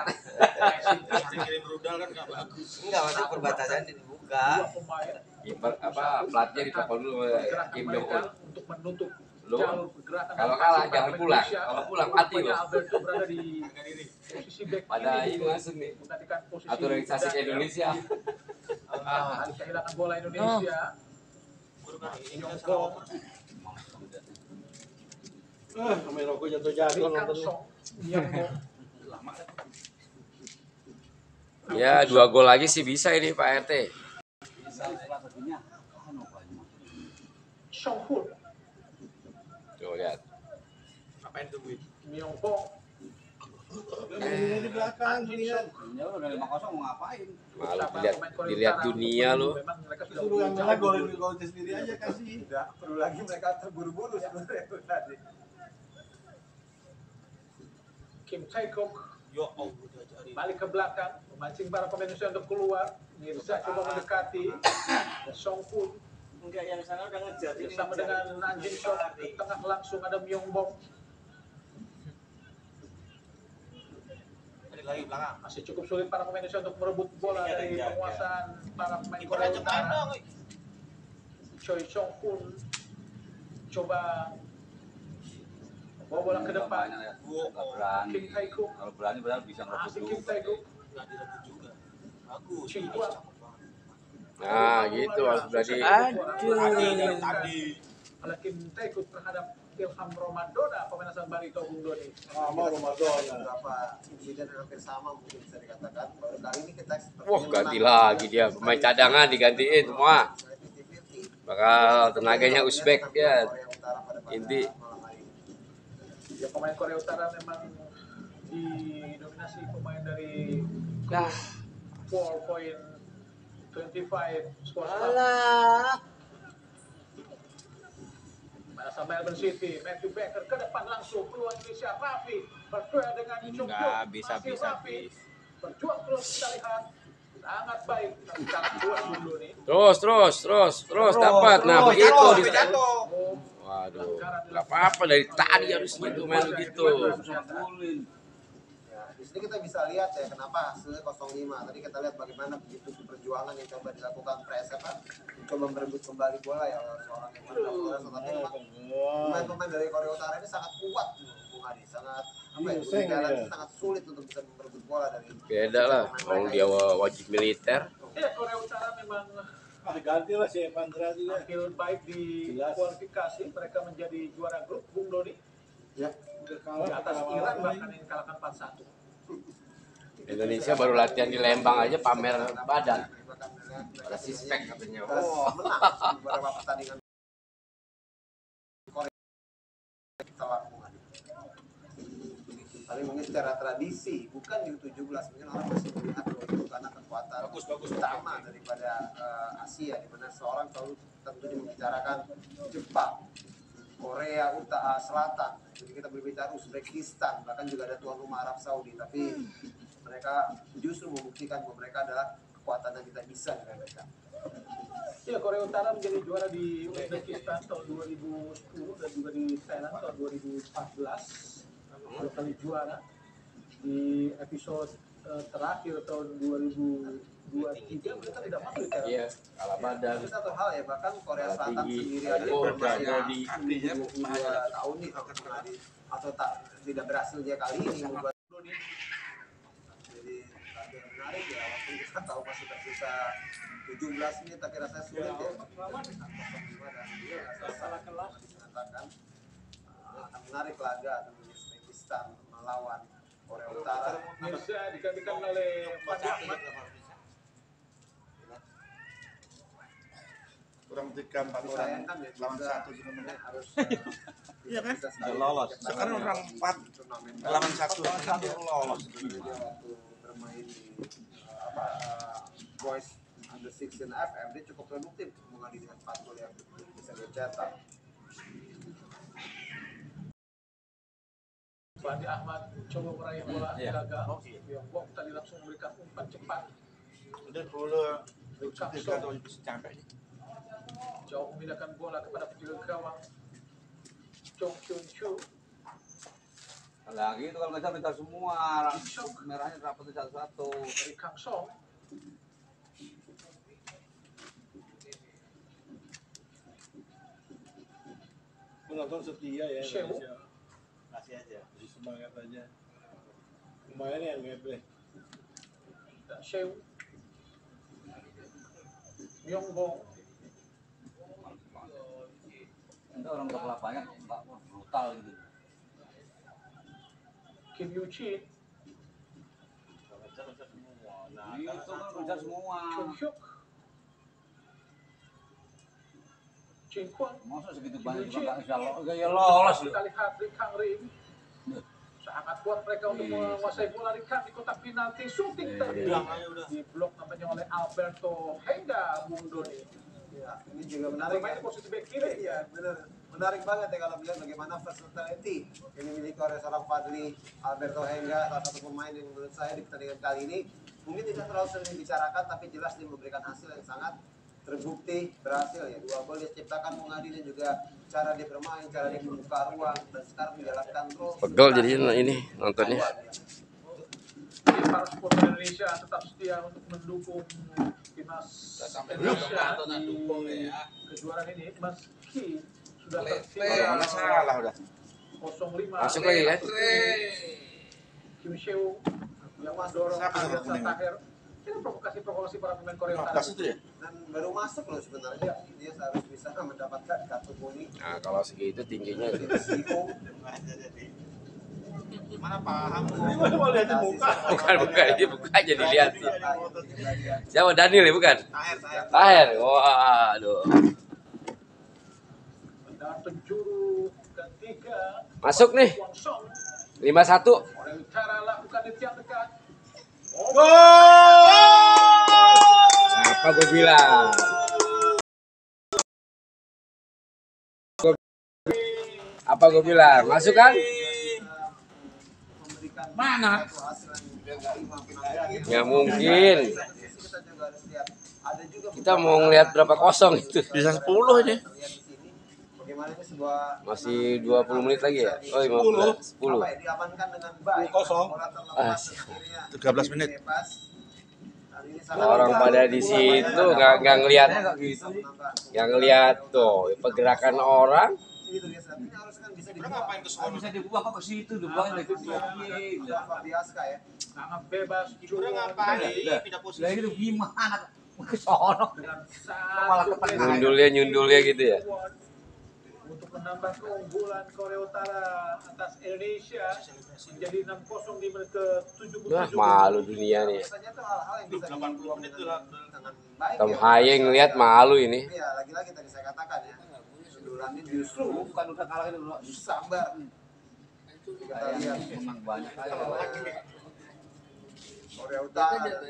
Kirim rudal kan nggak bagus. Enggak, masih perbatasan dibuka. dua pemain Kiper apa pelatihnya ditelepon dulu sama gerakan Kim mereka Jong Un. untuk menutup Lu jalur pergerakan kalau dan kalah passing jangan para pulang. Indonesia. Kalau pulang mati Rupanya lo. Alberto berada di posisi back Pada kiri, ini langsung nih. menggantikan posisi Naturalisasi ke Indonesia. Kali kehilangan bola Indonesia. Myongbong, Main rokok jatuh jatuh Lee Kang nonton. Song, Myongbong, Ya 2 gol lagi sih bisa ini Pak RT. Song Hoon, Tuh lihat. Ngapain tungguin? Myongbong, Di belakang, Jin lihat. Sok. Ya udah 5-0 mau ngapain? Malu dilihat dunia lu. Memang mereka sudah Suruh yang mana golin gol sendiri aja kasih. Tidak perlu lagi mereka terburu-buru sebenarnya itu tadi. Kim Tae-guk Yo, diajarin. balik ke belakang, memancing para pemain Indonesia untuk keluar. Mirza coba mendekati. Dan Song Hoon Enggak, yang sana udah ngejar. bersama dengan Jin Sok. Di tengah langsung ada Myongbong. Balik lagi belakang. Masih cukup sulit para pemain Indonesia untuk merebut bola Iya, dari iya, penguasaan para pemain Ikut Korea aja main Utara. dong. Choi Song Kun coba bawa bola ke depan. Nggak berani. Kim Tae-guk Kalau berani berarti bisa ngerebut masih dulu. Kim Tae-guk. Nggak direbut juga. Bagus. Chin Kuang. Nah, gitu harus berarti. Tadi. Oleh Kim Tae-guk terhadap Ilham Romadona, pemain asal Barito, Bung Doni. Sama Ramadan. Beberapa insiden yang hampir sama mungkin bisa dikatakan. Baru kali ini kita Wah, ganti lagi dia. Pemain cadangan digantiin semua. Bakal tenaganya Uzbek dia. Inti. Ya pemain Korea Utara memang didominasi pemain dari 4.25 skor. Masa Melbourne City, Matthew Becker ke depan langsung peluang Indonesia. Raffi berdua dengan Chung Enggak, Hyuk. bisa, Masih bisa, Raffi bisa. berjuang terus, kita lihat sangat baik. Tapi kalah dua dulu nih. Terus dapat. Nah, Terus, begitu. jatuh. Waduh, nggak apa-apa dari tadi harusnya tuh main begitu. Ya, di sini kita bisa lihat ya kenapa hasilnya 0-5. Tadi kita lihat bagaimana begitu perjuangan yang coba dilakukan Presep kan, mencoba merebut kembali bola ya seorang yang Flores. Tapi memang pemain-pemain dari Korea Utara ini sangat kuat, Bung Adi. Sangat apa ya? Jalan sangat sulit untuk bisa merebut bola dari. Beda lah, orang dia wajib militer. Ya, Korea Utara memang Ganti lah si Pandra juga. tampil baik di kualifikasi. Mereka menjadi juara grup, Bung Doni. Ya, Di atas Iran bahkan yang kalahkan 4-1. Indonesia baru latihan di Lembang aja pamer badan. Ada sispek katanya. Oh, menang beberapa pertandingan Korea telak Bung Adi. Tapi mungkin secara tradisi bukan di U17 mungkin orang masih melihat bahwa itu karena kekuatan utama daripada Asia, di mana seorang selalu tentunya membicarakan Jepang, Korea Utara Selatan, jadi kita berbicara Uzbekistan, bahkan juga ada tuan rumah Arab Saudi, tapi mereka justru membuktikan bahwa mereka adalah kekuatan yang tidak bisa diremehkan. Ya, Korea Utara menjadi juara di Uzbekistan tahun 2010 dan juga di Thailand tahun 2014. Dua kali juara. Di episode terakhir tahun 2023 mereka tidak masuk di Thailand. Iya, kalah badan. Itu satu hal ya, bahkan Korea Kalah Selatan tinggi, sendiri aja oh, bermain jadi artinya 22 tahun nih atau tak tidak berhasil dia kali ini membuat jadi agak menarik ya, walaupun kita tahu masih tersisa 17 menit tapi rasanya sulit ya. Salah kelas mengatakan akan menarik laga antara Uzbekistan melawan Korea Utara. Mirza digantikan oleh Fandi Ahmad. Kurang 3-4 orang. Disayangkan ya Lawan juga 1 sebenarnya. harus Iya kan? Udah lolos. Sekarang orang 4 lawan 1 lolos. Dia waktu bermain di Boys Under 16 FM dia cukup produktif menghadirkan 4 gol yang bisa dia cetak. Fandi Ahmad coba meraih bola, Iya. gagal. Yongbok tadi langsung memberikan umpan cepat. Udah dulu Kangso capek. jauh memindahkan bola kepada penjaga gawang Chong Kyun Chu. Lagi itu kalau nggak salah minta semua merahnya rapat satu-satu. Dari Kang Song. Penonton setia ya. Shehu. Kasih aja, kasih semangat aja. Lumayan ya ngebleh. Dan Shehu. Myongbong. Itu orang ke lapangan brutal gitu. Kim Yu Chin. Itu kan bisa semua. Chung Hyuk. Chin Kwon. Masa segitu banyak juga nggak bisa lolos. Kita lihat Rik Kang Rim. Sangat kuat mereka untuk menguasai bola. Rik Kang di kotak penalti. Shooting tadi. Di blok namanya oleh Alberto Henda, Bung Doni. Ya, ini juga menarik. Bermain di posisi back kiri. Iya, benar. Menarik banget ya kalau melihat bagaimana versatility yang dimiliki oleh seorang Fadli Alberto Hengga, salah satu pemain yang menurut saya di pertandingan kali ini mungkin tidak terlalu sering dibicarakan, tapi jelas dia memberikan hasil yang sangat terbukti berhasil ya. 2 gol dia ciptakan Mungadi dan juga cara dia bermain, cara dia membuka ruang dan sekarang menjalankan role. Pegel jadinya ini nontonnya. Para supporter Indonesia tetap setia untuk mendukung timnas Indonesia di kejuaraan ini meski sudah tertinggal Salah udah. 0-5. Masuk lagi kan? Kim Seo yang mendorong Ariel Tahir. Ini provokasi para pemain Korea Utara. 15 itu ya? Dan baru masuk loh sebenarnya, dia seharusnya bisa mendapatkan kartu kuning. Nah, kalau segitu tingginya itu. Risiko. Mana paham? Mau lihat di muka. Bukan ini buka aja dilihat tuh. Siapa Daniel ya bukan? Tahir. Waduh. Dan penjuru ketiga Masuk nih. Wang Song 5-1. Korea Utara lakukan di tiang dekat. Apa gue bilang? Apa gue bilang? Masuk kan? Mana? Nggak mungkin. Kita mau ngeliat berapa kosong itu. Bisa 10 ini. Masih 20 menit lagi ya? Oh 15, 10. Kosong. Ah, 13 menit. orang pada di situ nggak ngelihat, nggak ngelihat tuh pergerakan orang. Ngapain ke sono? Bisa dibuang kok ke situ, dibuang itu dia. Sangat bebas. Udah ngapain? Pindah posisi. Lah itu gimana? Ke sono. Malah ke tengah. Nyundulnya gitu ya. Untuk menambah keunggulan Korea Utara atas Indonesia menjadi 6-0 di menit ke-77. Wah, malu dunia nih. 80 menit tuh lah. Tom Haye ngelihat malu ini. Iya, lagi-lagi tadi saya katakan ya. Duran ini justru Bukan udah kalah itu dulu. sabar. Kita lihat Menang banyak aja. Korea Utara tinggal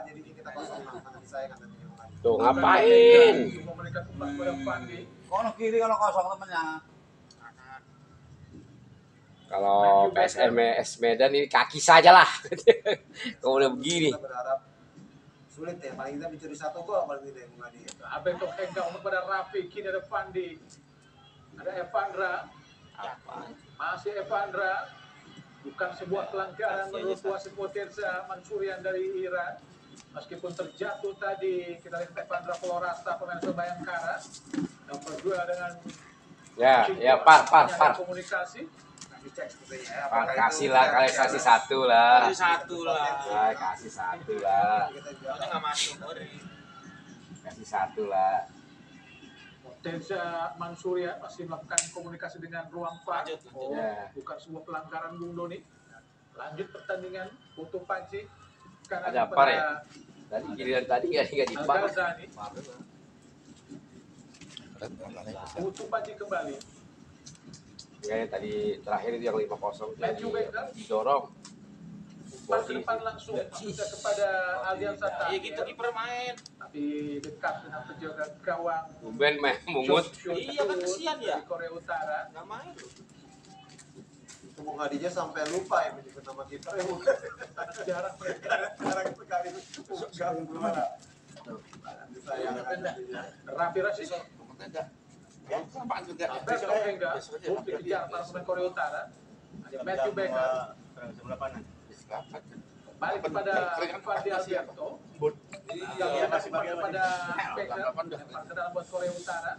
jadi kita 0-6 karena disayangkan tadi. Tuh ngapain? Memberikan umpan kepada Pandi. Kono kiri kalau kosong temennya. Kalau PSMS Medan ini kaki saja lah. Kalau udah begini. Kita berharap sulit ya, paling kita mencuri 1 gol paling tidak yang Mungadi. Abeng Tokenga untuk pada Raffi, kini ada Pandi. Ada Evandra. Masih Evandra. Bukan sebuah pelanggaran menurut wasit Potenza Mansurian dari Iran. Meskipun terjatuh tadi, kita lihat Evandra Florasta, pemain Bayangkara. Nomor 2 dengan Ya, par. komunikasi. Dicek sepertinya ya. Par, kasih lah, kalian kasih 1 lah. Satu lah. Nah, kasih 1 lah. Kita Soalnya juara. nggak masuk. Kasih 1 lah. Potenza Mansurian masih melakukan komunikasi dengan ruang VAR. Oh, Ya. bukan sebuah pelanggaran Bung Doni. Lanjut pertandingan untuk Panci. Ada par ya? Tadi giliran tadi nggak dipar. Al-Ghazani. Untuk Panci kembali. Kayaknya tadi terakhir itu yang 5-0 Matthew Baker. didorong. Umpan ke depan langsung maksudnya kepada Aldian Sata. Iya gitu kiper main. Tapi dekat dengan penjaga gawang. Tumben meh mungut. Iya kan kesian ya. Di Korea Utara. Nggak main loh. Itu Mungadinya sampai lupa ya menyebut nama kita. Jarang mereka. Sekarang sekali gabung belum ada. Disayangkan tentunya. Rafi Rashid. Apaan juga? Abel Tokenga. Untuk dikejar para pemain Korea Utara. Ada Matthew Baker. Balik kepada Fadli Alberto. Yang masih kepada Baker. Lempar ke dalam buat Korea Utara.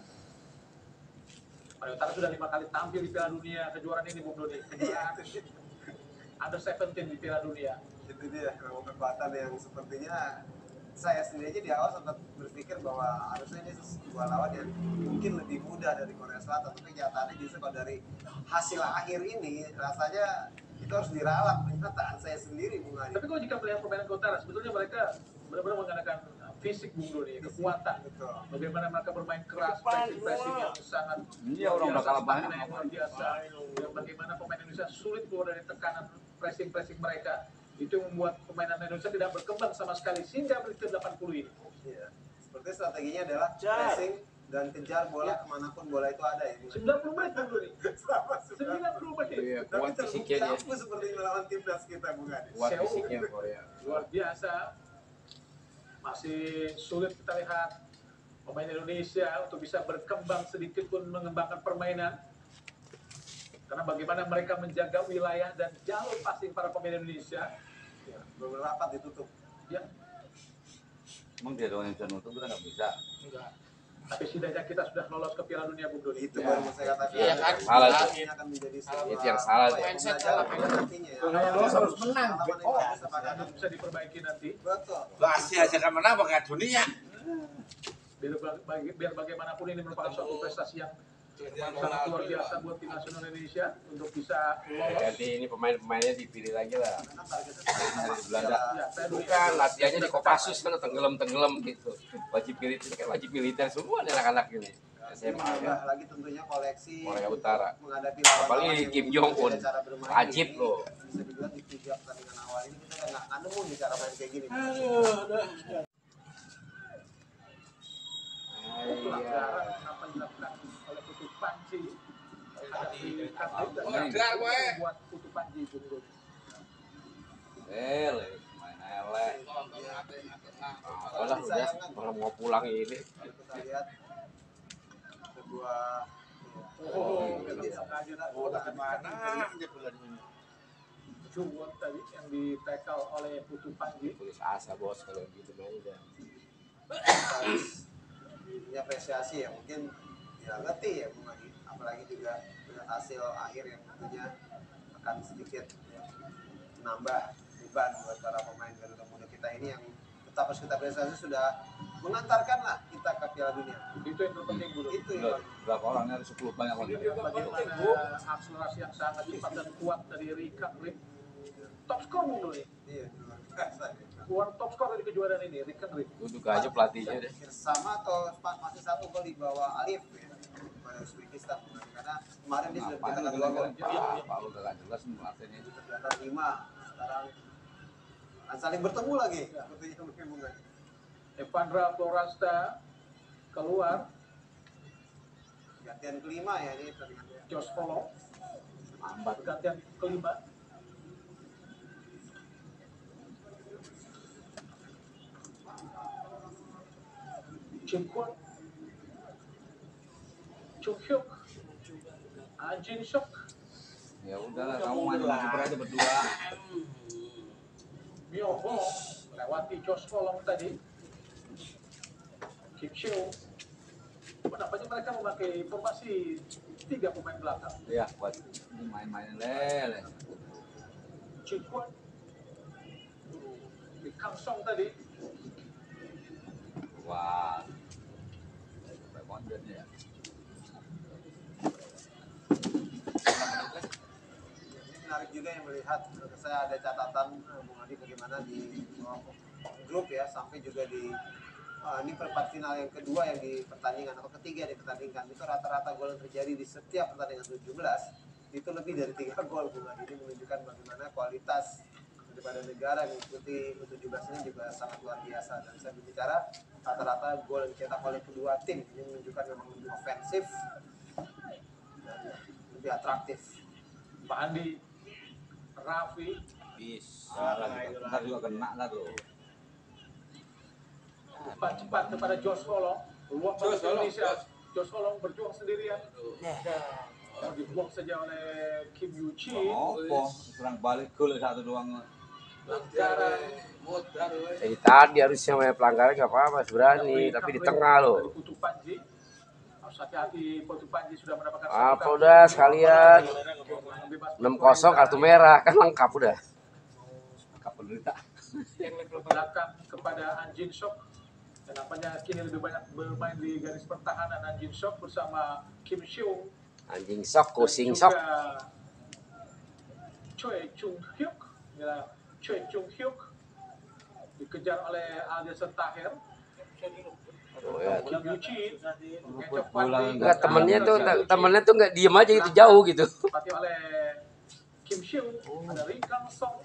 Korea Utara sudah 5 kali tampil di Piala Dunia kejuaraan ini, Bung Doni. Under 17 di Piala Dunia. Itu dia kekuatan yang sepertinya saya sendiri aja di awal sempat berpikir bahwa harusnya ini sebuah lawan yang mungkin lebih mudah dari Korea Selatan, tapi kenyataannya justru kalau dari hasil akhir ini rasanya itu harus diralat pernyataan saya sendiri, Bung Adi. Tapi kalau jika melihat permainan Korea Utara, sebetulnya mereka benar-benar menggunakan fisik, Bung Doni, kekuatan. Betul. Bagaimana mereka bermain keras, pressing yang sangat Iya, orang udah kalah banyak. stamina yang luar biasa. Dan bagaimana pemain Indonesia sulit keluar dari tekanan pressing mereka. Itu yang membuat permainan Indonesia tidak berkembang sama sekali sehingga menit ke-80 ini. Iya. Seperti strateginya adalah pressing dan kejar bola kemanapun bola itu ada ya. 90 menit, Bung Doni. Sama 90 menit. Iya, Tapi kuat terbukti fisiknya dia. ampuh seperti melawan timnas kita, Bung Adi. Kuat fisiknya Korea. Luar biasa. Masih sulit kita lihat pemain Indonesia untuk bisa berkembang sedikit pun mengembangkan permainan. Karena bagaimana mereka menjaga wilayah dan jalur passing para pemain Indonesia. Ya, beberapa rapat ditutup. Ya, Emang dia doang yang bisa nutup, kita nggak bisa. enggak. Tapi setidaknya kita sudah lolos ke Piala Dunia, Bung Doni. Itu baru saya katakan. Iya kan? Salah tuh. Ini akan menjadi sebuah Itu yang salah tuh. Mindset pembelajaran salah. nantinya ya. Harus menang. Harus bisa diperbaiki nanti. Betul. Lah Asia aja kan menang pakai dunia. Biar bagaimanapun ini merupakan suatu prestasi yang sangat luar biasa buat tim nasional Indonesia untuk bisa lolos. Ganti ini pemain-pemainnya dipilih lagi lah. Dari Belanda. Ya, saya Bukan, latihannya di Kopassus kan tenggelam gitu. Wajib militer semua nih anak-anak ini. SMA menambah ya. lagi tentunya koleksi Korea Utara. menghadapi lawan Apalagi yang Kim Jong Un. berbeda cara bermain. Wajib Ini loh. bisa dibilang di 3 pertandingan awal ini kita nggak nemu nih cara main kayak gini. Pelanggaran apa dilakukan oleh Putu Panji menghadapi Kandit buat Putu Panji Bung. Main elek. Apalah udah, kalau mau pulang ini. Kita lihat sebuah Jungwon tadi yang di tackle oleh Putu Panji. Tulis asa bos kalau gitu main udah. apresiasi ya, mungkin ya letih ya Bung Adi, apalagi juga dengan hasil akhir yang tentunya akan sedikit menambah beban buat para pemain Garuda Muda kita ini yang tetap harus kita apresiasi sudah mengantarkan lah kita ke Piala Dunia. Itu yang terpenting dulu. Itu ya. Berapa orang dari 10 banyak orang. Bagaimana akselerasi yang sangat cepat dan kuat dari Rika Rick. Top skor dulu nih. Iya. Keluar top skor dari kejuaraan ini, Rika Rick. Duduk aja pelatihnya deh. Sama atau masih satu gol di bawah Alif ya, pada Uzbekistan, karena kemarin dia sudah Ngapain mencetak lu 2 gol. bilang Pak lu gak jelas melatihnya itu. Tercatat 5, sekarang akan saling bertemu lagi. Sepertinya mungkin Bung Adi. Evandra Florasta keluar, Gantian kelima ya ini pertandingan. Josh Follow Lambat. pergantian kelima. Jin Kwon, Chung Hyuk, Jin Sok, Ya udahlah, kamu main sama kiper aja berdua. Myo Ho melewati Josh Follow tadi. Kim Seo. Nampaknya mereka memakai formasi 3 pemain belakang. Ya, buat main-main lele. Jin Kwon, di Kang Song tadi. Wah. Sampai konten ya. Ini menarik juga yang melihat, saya ada catatan Bung Adi bagaimana di grup ya, sampai juga di ini perempat final yang kedua yang di pertandingan atau ketiga yang dipertandingkan itu rata-rata gol yang terjadi di setiap pertandingan 17 itu lebih dari 3 gol Bung Adi. Ini menunjukkan bagaimana kualitas daripada negara yang mengikuti U17 ini juga sangat luar biasa, dan saya berbicara rata-rata gol yang dicetak oleh kedua tim ini menunjukkan memang lebih ofensif dan lebih atraktif. Pak Andi, Raffi, Bisa. Ntar juga kena lah tuh. cepat kepada Josh Follow. Peluang bagi Indonesia. Josh Follow berjuang sendirian. Mau dibuang saja oleh Kim Yu Chi. Apa? Serang balik gol satu doang. Pelanggaran. Tadi harusnya main pelanggaran nggak apa-apa, berani, tapi di tengah loh. Putu Panji. Harus hati-hati, Putu Panji sudah mendapatkan Apa udah sekalian 6-0 kartu merah kan lengkap udah. Kakak penderita. belakang kepada Anjin Sok. Dan nampaknya kini lebih banyak bermain di garis pertahanan Anjin Sok bersama Kim Seung. Anjing sok, kucing Dan sok. juga Choi Chung Hyuk. Ya, Choi Chung Hyuk dikejar oleh Aldeser Tahir. Oh, ya. Kim Yu Chi ngecok Pulang. Enggak, temennya tuh nggak diem aja gitu, jauh gitu. Pati oleh Kim Seung. Ada Ri Kang Song.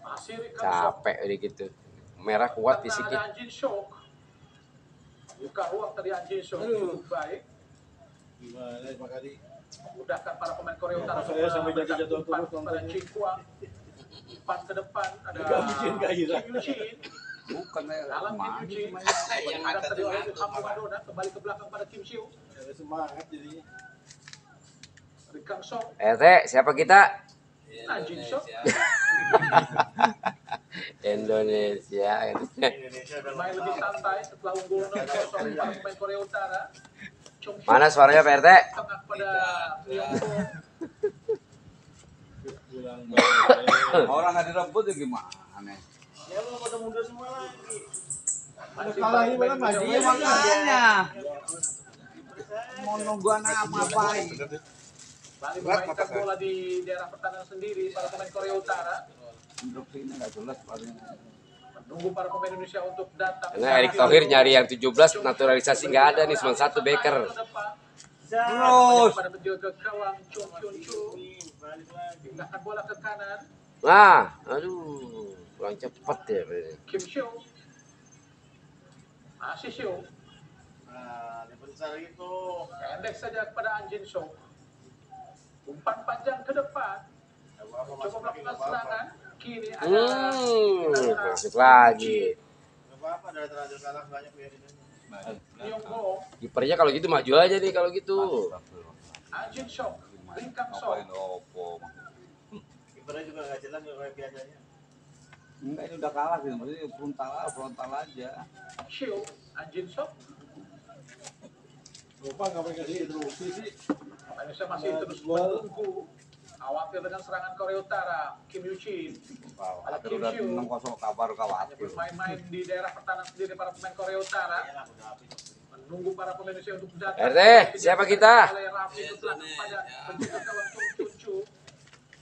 Masih Ri Kang Song. Capek udah gitu. Merah kuat Karena fisiknya. ada Anjin Sok. Buka ruang tadi Anjin Sok cukup baik. Gimana Pak Adi? Memudahkan para pemain Korea Utara Saya sampai jatuh terus pada Jin Kwang. Empat ke depan ada Gak mungkin gak hilang. Kim Yu Chin. Bukan ya. Dalam Kim Yu Chin. Yang ada tadi Ilham Madonna kembali ke belakang pada Kim Siu. Ada semangat jadinya. Ri Kang Song, Siapa kita? Anjin Sok. Indonesia. Main lebih santai setelah unggul 0-0 para pemain Korea Utara. Chung Hyuk Mana suaranya Pak RT? tengah pada Myung Ho. Pulang Orang nggak direbut ya gimana? ya lo pada mundur semua lagi. Masih Kalah ini main malah maju. Iya makanya. Mau nunggu anak ngapain? Bali memainkan bola di daerah pertahanan sendiri para pemain Korea Utara. Untuk sini nggak jelas paling. Nunggu para pemain Indonesia untuk datang. Karena Erick Thohir nyari yang 17 naturalisasi nggak ada nih, cuma satu Baker. Terus. Pada penjaga gawang Chong Kyun Chu. Pindahkan bola ke kanan. Nah, aduh, kurang cepat ya. Kim Seo. Masih Seo. Nah, yang besar itu. Pendek saja kepada An Jin Soo. Umpan panjang ke depan. Coba melakukan serangan. Kini ada Masuk lagi. Gak apa-apa, dari terakhir kalah banyak ya di sini. Myung Go. Kipernya kalau gitu maju aja nih kalau gitu. An Jin Soo. Lee Kang Soo. Ngapain opo? Kipernya juga nggak jelas nggak kayak biasanya. Enggak, ini udah kalah sih, maksudnya frontal aja. Seo. An Jin Soo. Lupa nggak pakai kasih interupsi sih. Indonesia masih terus menunggu. Khawatir dengan serangan Korea Utara. Kim Yoo Chin. Wow, Ada akhir Kim udah Seo. 6-0 kabar khawatir. Bermain-main di daerah pertahanan sendiri para pemain Korea Utara. Menunggu para pemain Indonesia untuk datang. RT, siapa kita? Oleh Raffi setelah kepada penjaga gawang Chung Chun Chu.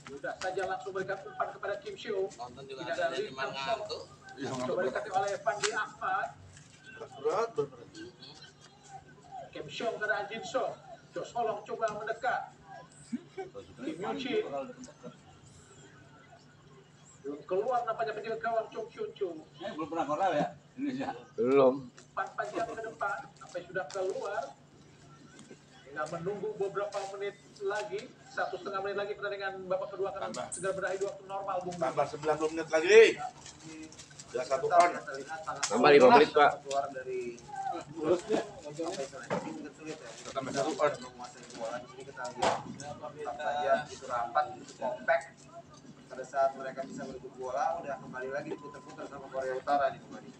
Sudah saja langsung berikan umpan kepada Kim Seo. Tidak ada Lee Kang Soo. Coba dikasih oleh Fandi Ahmad. Berat. Kim Seo ke An Jin Soo. Jos Holong coba mendekat. Kim Yoo Chin. Belum keluar nampaknya penjaga gawang Chung Chun Chu. Belum pernah koral ya Indonesia. Belum. Umpan panjang ke depan. Sampai sudah keluar. Tinggal menunggu beberapa menit lagi. 1,5 menit lagi pertandingan babak kedua akan segera berakhir di waktu normal, Bung. Tambah 90 menit lagi. Sudah 1 on. Tambah 5 menit, Pak. Keluar dari Lurusnya. ini sulit ya. Tambah 1 on. Menguasai bola di sini kita lihat tetap saja itu rapat, itu compact. Pada saat mereka bisa merebut bola, udah kembali lagi diputar-putar sama Korea Utara nih kembali.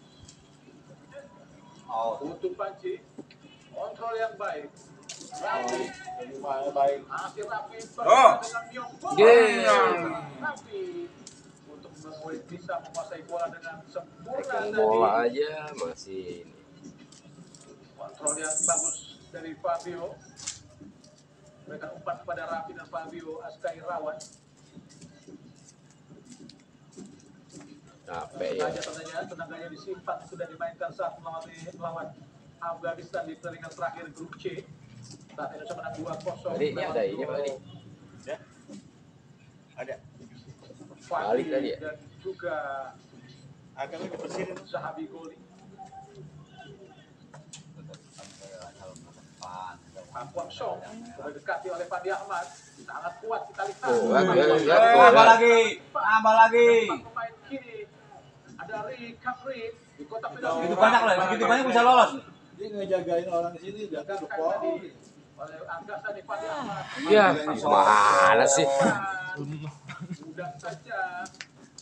Untuk Panji. Kontrol yang baik. Raffi. Baik. Masih Raffi Oh. dengan Myung Go. Raffi untuk bisa menguasai bola dengan sempurna Pegang tadi. bola aja masih ini. Kontrol yang bagus dari Fabio. Mereka umpan kepada Raffi dan Fabio Askai Rawan. Capek ya. Tenaganya disimpan sudah dimainkan saat melawan Afghanistan di pertandingan terakhir grup C. Saat Indonesia menang 2-0. Tadi ini ada ini Pak, ini. Ya. Ada. Balik tadi ya? Dan juga Akan dibersihin. Zahabi Goli. Pak Kwang Song berdekati oleh Fandi Ahmad. Sangat kuat kita lihat. Tambah lagi. Pemain kiri ada Ri Kamri di kotak penalti. Begitu banyak loh, begitu banyak bisa lolos. Dia ngejagain orang di sini jaga Dikatakan tadi oleh Angkasa di Fandi Ahmad. Ya, gimana sih? Mudah saja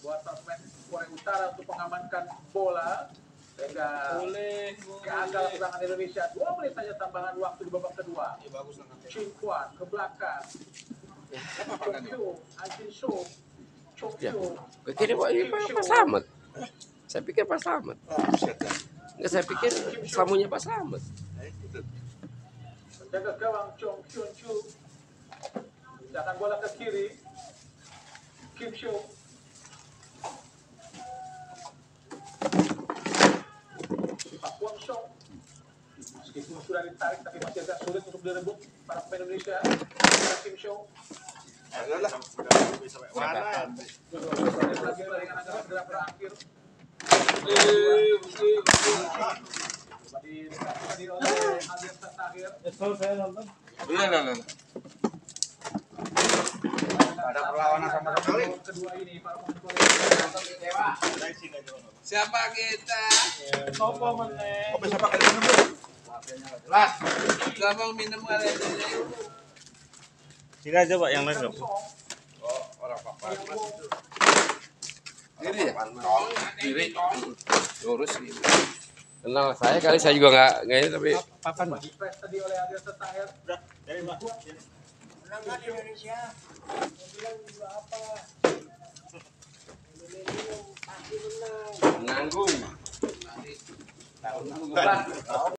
buat pemain Korea Utara untuk mengamankan bola sehingga gagal serangan Indonesia. 2 menit saja tambahan waktu di babak kedua. Chin Kwan ke belakang. Chokyo, An Jin Soo, Chokyo. Kira ini Pak Slamet. Saya pikir Pak Slamet. Enggak, saya pikir samunya Pak Slamet. Penjaga gawang Chong Kyun Chu. Pindahkan bola ke kiri. Kim Seo. Pak Kwang Song. Meskipun sudah ditarik tapi masih agak sulit untuk direbut para pemain Indonesia. Kim Seo. Adalah. Bisa mana? Lagi pertandingan akan segera berakhir. Tadi oleh Alias Terakhir. Esok saya nonton. Iya. Ada perlawanan sama sekali. Kedua ini para pemain Korea. Siapa kita? Sopo meneh. Kopi siapa kali minum? Las. Gampang minum kali aja. Sini aja Pak yang lain dong. Oh, orang papan. Kiri ya? Kiri. Lurus gitu. Kenal saya kali, saya juga nggak ini tapi Papan Pak. Dipres tadi oleh Alias Terakhir. Udah, dari Pak. Menang di Indonesia. Bilang juga apa? nanggung.